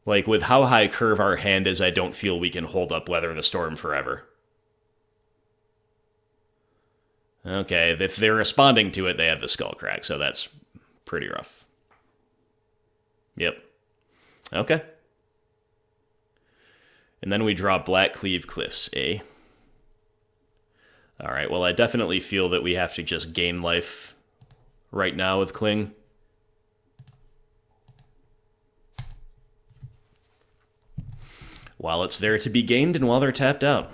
Like, with how high curve our hand is, I don't feel we can hold up Weather the Storm forever. Okay, if they're responding to it, they have the Skullcrack, so that's pretty rough. Yep. Okay. And then we draw Blackcleave Cliffs, eh? Alright, well, I definitely feel that we have to just gain life right now with Cling. While it's there to be gained and while they're tapped out.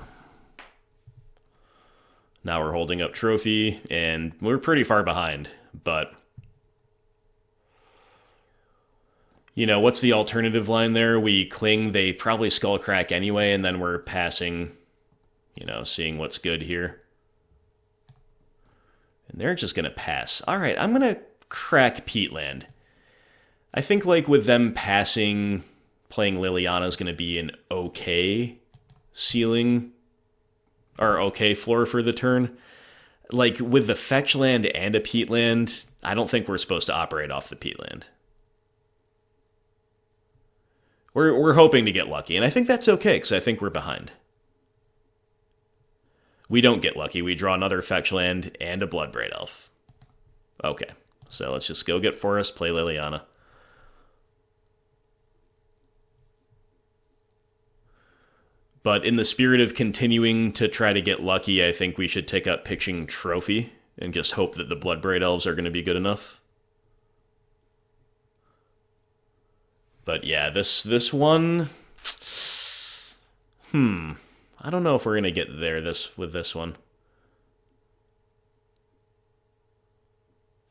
Now we're holding up Trophy, and we're pretty far behind, but... You know, what's the alternative line there? We cling, they probably Skullcrack anyway, and then we're passing, you know, seeing what's good here. And they're just going to pass. All right, I'm going to crack Peatland. I think, like, with them passing, playing Liliana is going to be an okay ceiling, or okay floor for the turn. Like, with the fetch land and a Peatland, I don't think we're supposed to operate off the Peatland. We're hoping to get lucky, and I think that's okay, because I think we're behind. We don't get lucky. We draw another fetch land and a Bloodbraid Elf. Okay, so let's just go get Forest, play Liliana. But in the spirit of continuing to try to get lucky, I think we should take up pitching Trophy and just hope that the Bloodbraid Elves are going to be good enough. But yeah, this one... I don't know if we're going to get there with this one.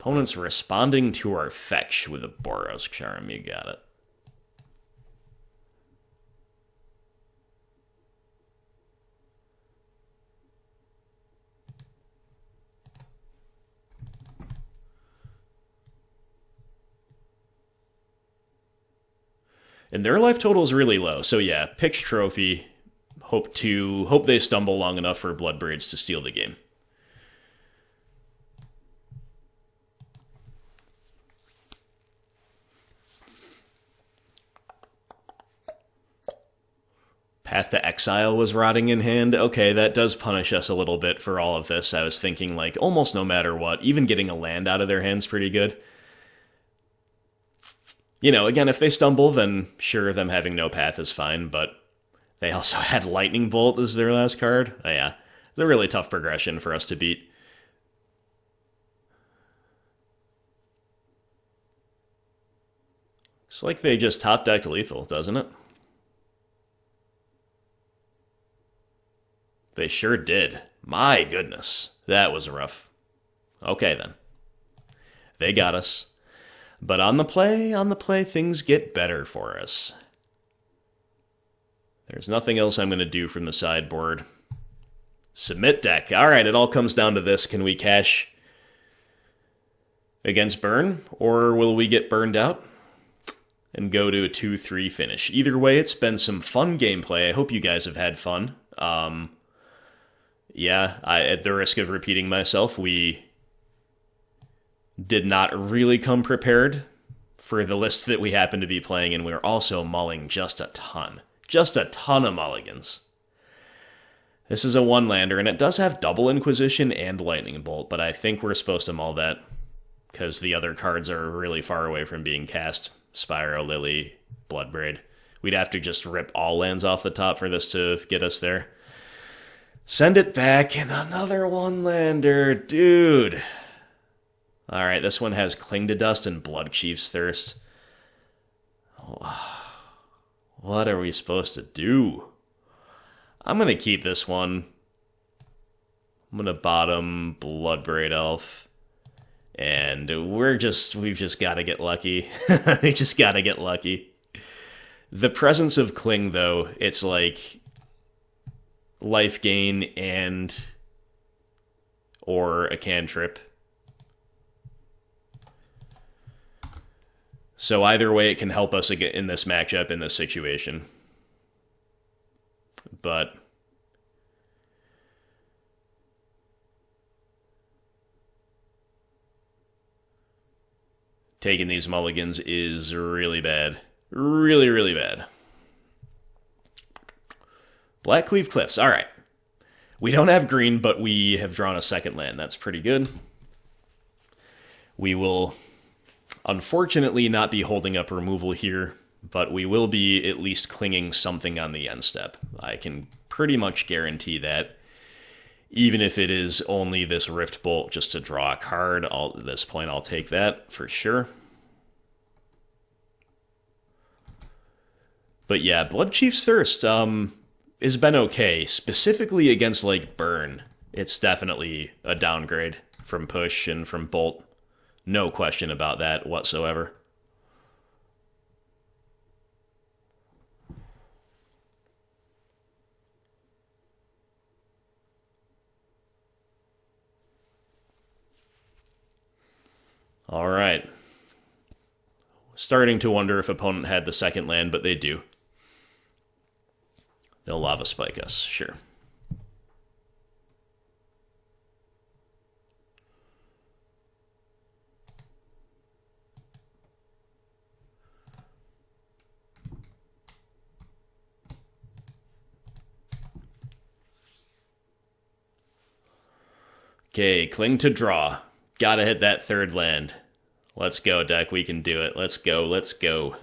Opponent's responding to our fetch with a Boros Charm. You got it. And their life total is really low. So yeah, pitch Trophy. Hope they stumble long enough for Bloodbraids to steal the game. Path to Exile was rotting in hand. Okay, that does punish us a little bit for all of this. I was thinking, like, almost no matter what, even getting a land out of their hand's pretty good. You know, again, if they stumble, then sure, them having no path is fine, but they also had Lightning Bolt as their last card. Oh, yeah, it's a really tough progression for us to beat. Looks like they just top-decked Lethal, doesn't it? They sure did. My goodness, that was rough. Okay, then. They got us. But on the play, things get better for us. There's nothing else I'm going to do from the sideboard. Submit deck. All right, it all comes down to this. Can we cash against Burn, or will we get burned out and go to a 2-3 finish? Either way, it's been some fun gameplay. I hope you guys have had fun. Yeah, at the risk of repeating myself, we did not really come prepared for the lists that we happen to be playing, and we were also mulling just a ton. Just a ton of mulligans. This is a one-lander, and it does have double Inquisition and Lightning Bolt, but I think we're supposed to mull that because the other cards are really far away from being cast. Spyro, Lily, Bloodbraid. We'd have to just rip all lands off the top for this to get us there. Send it back, and another one-lander. Dude. Alright, this one has Cling to Dust and Bloodchief's Thirst. What are we supposed to do? I'm going to keep this one. I'm going to bottom Bloodbraid Elf. And we've just got to get lucky. We just got to get lucky. The presence of Cling, though, it's like life gain and or a cantrip. So either way, it can help us in this matchup, in this situation. But taking these mulligans is really bad. Really, really bad. Blackcleave Cliffs. All right. We don't have green, but we have drawn a second land. That's pretty good. We will unfortunately not be holding up removal here, but we will be at least clinging something on the end step. I can pretty much guarantee that. Even if it is only this Rift Bolt just to draw a card, at this point I'll take that for sure. But yeah, Bloodchief's Thirst has been okay. Specifically against like Burn, it's definitely a downgrade from Push and from Bolt. No question about that whatsoever. All right. Starting to wonder if opponent had the second land, but they do. They'll Lava Spike us, sure. Okay, Cling to draw. Gotta hit that third land. Let's go, deck. We can do it. Let's go. Let's go.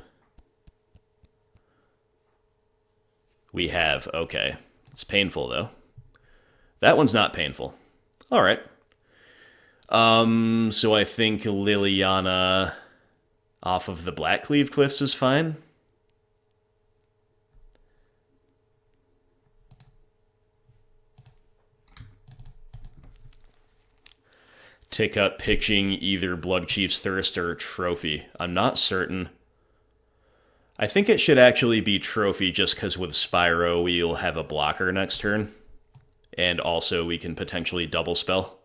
We have. Okay. It's painful, though. That one's not painful. All right. So I think Liliana off of the Blackcleave Cliffs is fine. Tick up pitching either Bloodchief's Thirst or Trophy. I'm not certain. I think it should actually be Trophy just because with Spyro we'll have a blocker next turn. And also we can potentially double spell.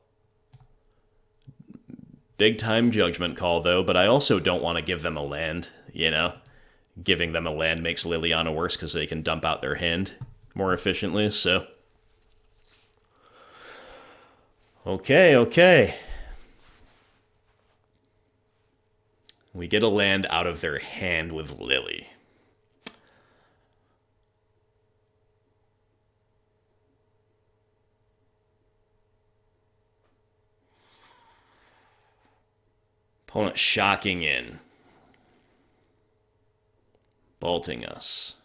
Big time judgment call though, but I also don't want to give them a land, you know? Giving them a land makes Liliana worse because they can dump out their hand more efficiently, so. Okay. We get a land out of their hand with Lily. Opponent shocking in. Bolting us.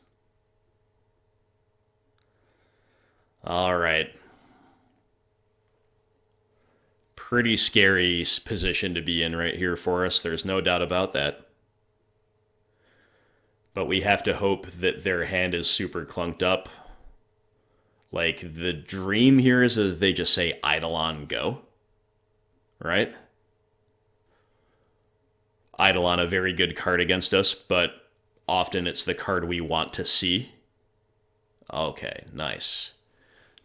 All right. Pretty scary position to be in right here for us. There's no doubt about that. But we have to hope that their hand is super clunked up. Like, the dream here is that they just say Eidolon go, right? Eidolon, a very good card against us, but often it's the card we want to see. Okay, nice.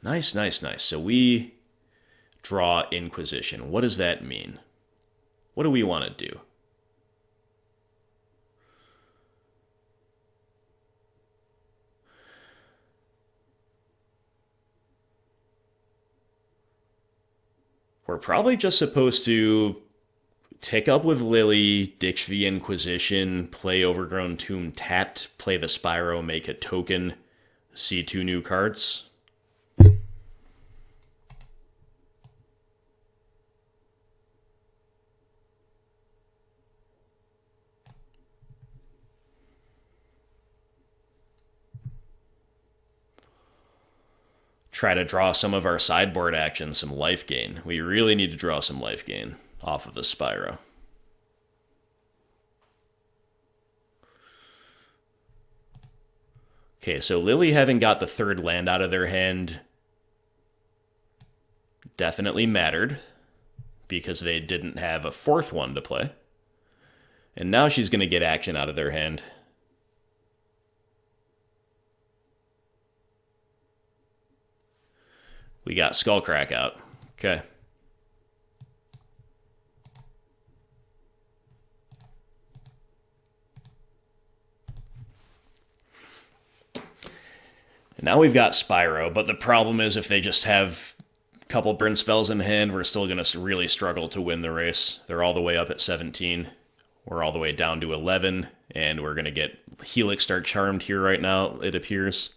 Nice, nice, nice. So we draw Inquisition. What does that mean? What do we want to do? We're probably just supposed to take up with Lily, ditch the Inquisition, play Overgrown Tomb tapped, play the Spyro, make a token, see 2 new cards. Try to draw some of our sideboard action, some life gain. We really need to draw some life gain off of the Spyro. Okay, so Lily having got the 3rd land out of their hand definitely mattered because they didn't have a 4th one to play. And now she's going to get action out of their hand. We got Skullcrack out. Okay. Now we've got Spyro, but the problem is if they just have a couple burn spells in hand, we're still going to really struggle to win the race. They're all the way up at 17. We're all the way down to 11, and we're going to get Helix Start Charmed here right now, it appears.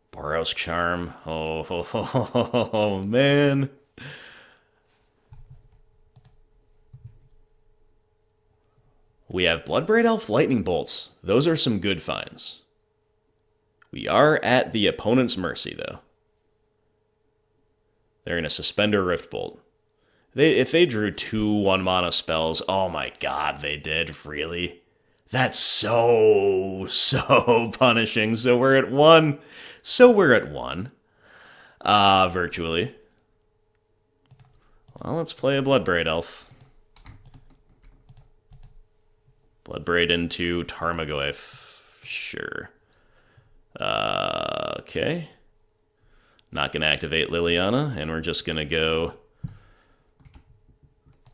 Boros Charm. Oh, man. We have Bloodbraid Elf Lightning Bolts. Those are some good finds. We are at the opponent's mercy, though. They're going to suspend a Rift Bolt. If they drew 2 1-mana spells, oh my god, they did, really? That's so punishing. So we're at 1. Virtually. Well, let's play a Bloodbraid Elf. Bloodbraid into Tarmogoyf. Sure. Okay. Not going to activate Liliana, and we're just going to go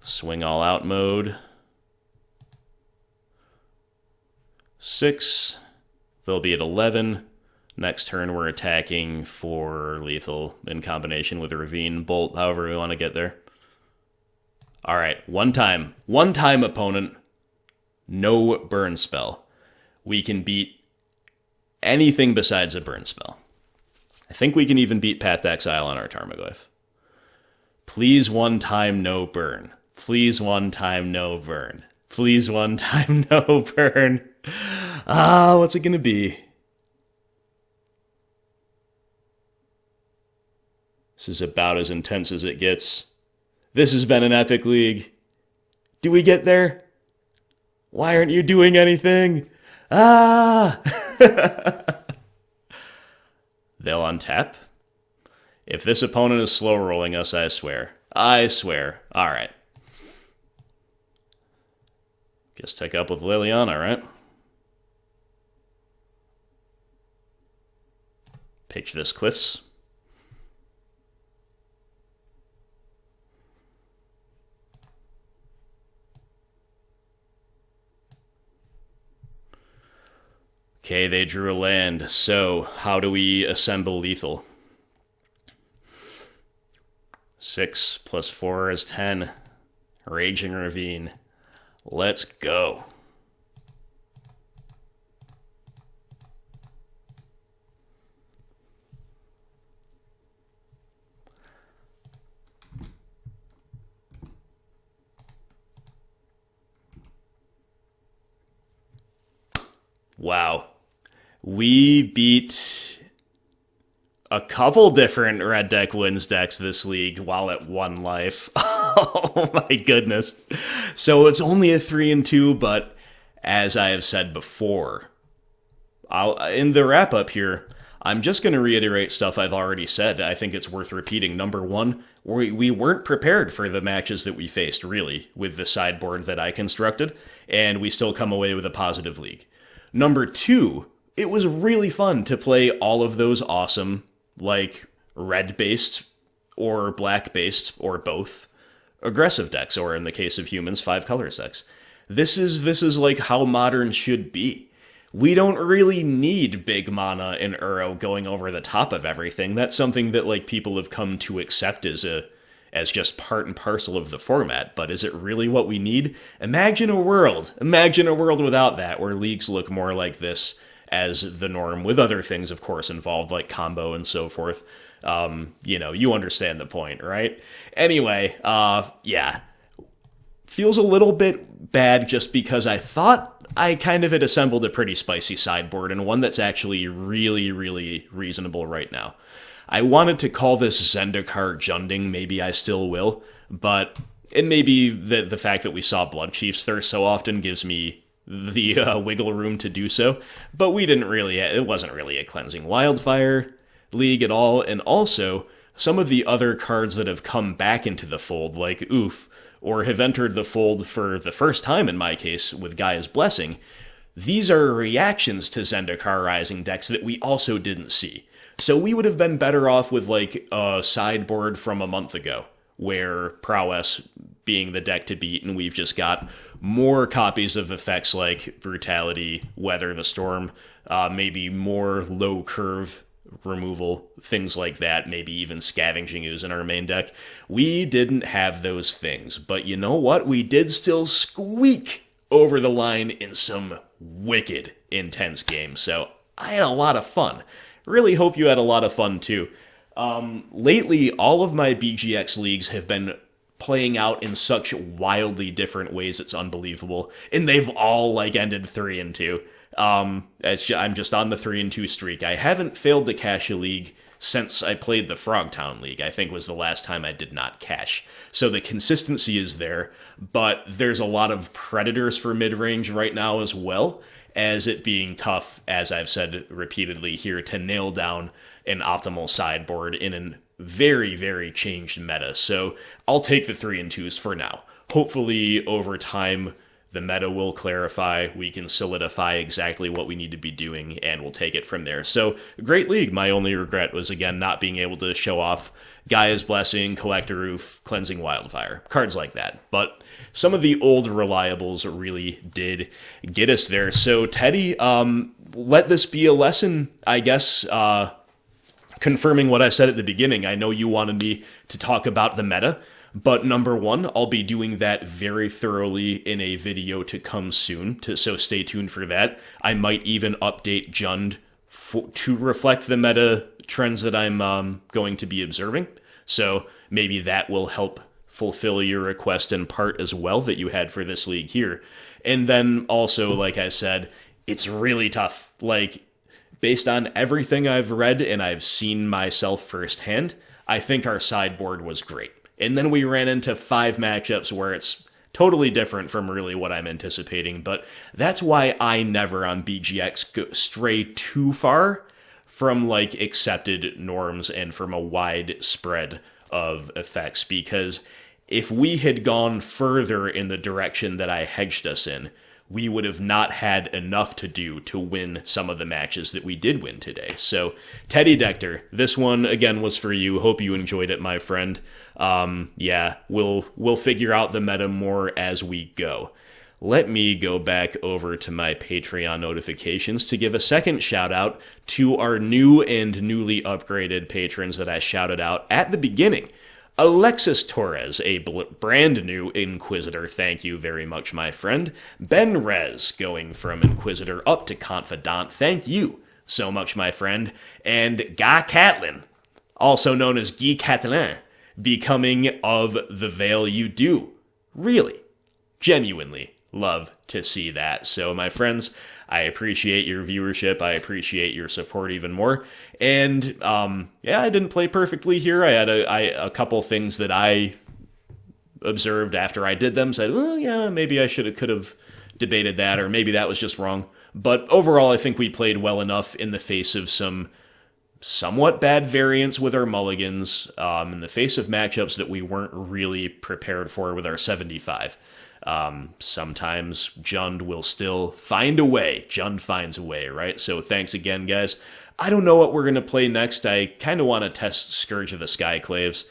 swing all out mode. 6. They'll be at 11. Next turn, we're attacking for lethal in combination with Ravine, Bolt, however we want to get there. All right, one time, opponent. No burn spell. We can beat anything besides a burn spell. I think we can even beat Path to Exile on our Tarmogoyf. Please one time, no burn. Please one time, no burn. Please one time, no burn. What's it gonna be? This is about as intense as it gets. This has been an epic league. Do we get there? Why aren't you doing anything? They'll untap. If this opponent is slow rolling us, I swear. All right. Guess take up with Liliana, right? Pitch this Cliffs. Okay, they drew a land. So, how do we assemble lethal? 6 plus 4 is 10. Raging Ravine. Let's go. Wow. We beat a couple different red deck wins decks this league while at 1 life. Oh my goodness. So it's only a 3-2, but as I have said before, in the wrap up here, I'm just going to reiterate stuff I've already said. I think it's worth repeating. Number one, we weren't prepared for the matches that we faced, really, with the sideboard that I constructed, and we still come away with a positive league. Number two, it was really fun to play all of those awesome, like, red-based or black-based, or both, aggressive decks, or in the case of humans, 5 colors decks. This is like how Modern should be. We don't really need big mana and Uro going over the top of everything. That's something that like people have come to accept as just part and parcel of the format. But is it really what we need? Imagine a world without that, where leagues look more like this as the norm, with other things, of course, involved, like combo and so forth. You understand the point, right? Anyway, yeah. Feels a little bit bad just because I thought I kind of had assembled a pretty spicy sideboard, and one that's actually really, really reasonable right now. I wanted to call this Zendikar Junding, maybe I still will, but it may be that the fact that we saw Bloodchiefs there so often gives me the wiggle room to do so, but it wasn't really a Cleansing Wildfire league at all, and also some of the other cards that have come back into the fold, like Ouphe, or have entered the fold for the first time in my case with Gaia's Blessing, these are reactions to Zendikar Rising decks that we also didn't see. So we would have been better off with like a sideboard from a month ago, where Prowess being the deck to beat, and we've just got more copies of effects like Brutality, Weather the Storm, maybe more low curve removal, things like that, maybe even Scavenging Ooze in our main deck. We didn't have those things, but you know what? We did still squeak over the line in some wicked intense games, so I had a lot of fun. Really hope you had a lot of fun too. Lately, all of my BGX leagues have been playing out in such wildly different ways, it's unbelievable, and they've all ended 3-2. I'm just on the 3-2 streak. I haven't failed to cash a league since I played the Frogtown League, I think was the last time I did not cash. So the consistency is there, but there's a lot of predators for mid-range right now as well, as it being tough, as I've said repeatedly here, to nail down an optimal sideboard in a very, very changed meta. So I'll take the 3-2s for now. Hopefully, over time, the meta will clarify, we can solidify exactly what we need to be doing, and we'll take it from there. So, great league. My only regret was, again, not being able to show off Gaia's Blessing, Collector Ouphe, Cleansing Wildfire. Cards like that. But some of the old reliables really did get us there. So, Teddy, let this be a lesson, I guess, confirming what I said at the beginning. I know you wanted me to talk about the meta, but number one, I'll be doing that very thoroughly in a video to come soon, so stay tuned for that. I might even update Jund to reflect the meta trends that I'm going to be observing, so maybe that will help fulfill your request in part as well that you had for this league here. And then also, like I said, it's really tough. Based on everything I've read and I've seen myself firsthand, I think our sideboard was great. And then we ran into 5 matchups where it's totally different from really what I'm anticipating, but that's why I never on BGX stray too far from accepted norms and from a wide spread of effects, because if we had gone further in the direction that I hedged us in, we would have not had enough to do to win some of the matches that we did win today. So, Teddy Dector, this one, again, was for you. Hope you enjoyed it, my friend. We'll figure out the meta more as we go. Let me go back over to my Patreon notifications to give a second shout-out to our new and newly upgraded patrons that I shouted out at the beginning. Alexis Torres, a brand new Inquisitor, thank you very much, my friend. Ben Rez, going from Inquisitor up to Confidant, thank you so much, my friend. And Guy Catlin, also known as Guy Catelin, becoming of the Veil You Do. Really, genuinely love to see that. So, my friends, I appreciate your viewership. I appreciate your support even more. And, I didn't play perfectly here. I had a couple things that I observed after I did them. Said, well, yeah, maybe I could have debated that, or maybe that was just wrong. But overall, I think we played well enough in the face of some somewhat bad variance with our mulligans in the face of matchups that we weren't really prepared for with our 75. Sometimes Jund will still find a way. Jund finds a way, right? So thanks again, guys. I don't know what we're going to play next. I kind of want to test Scourge of the Skyclaves.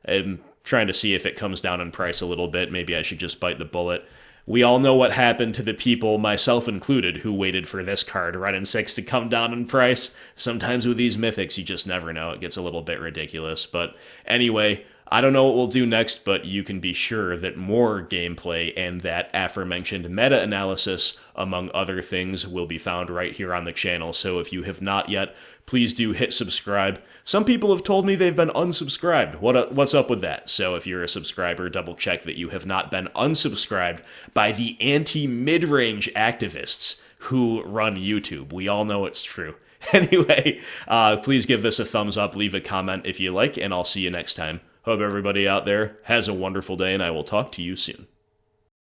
I'm trying to see if it comes down in price a little bit. Maybe I should just bite the bullet. We all know what happened to the people, myself included, who waited for this card, Wrenn and Six, to come down in price. Sometimes with these mythics, you just never know. It gets a little bit ridiculous. But anyway, I don't know what we'll do next, but you can be sure that more gameplay and that aforementioned meta-analysis, among other things, will be found right here on the channel. So if you have not yet, please do hit subscribe. Some people have told me they've been unsubscribed. What's up with that? So if you're a subscriber, double check that you have not been unsubscribed by the anti-mid-range activists who run YouTube. We all know it's true. Anyway, please give this a thumbs up, leave a comment if you like, and I'll see you next time. Hope everybody out there has a wonderful day, and I will talk to you soon.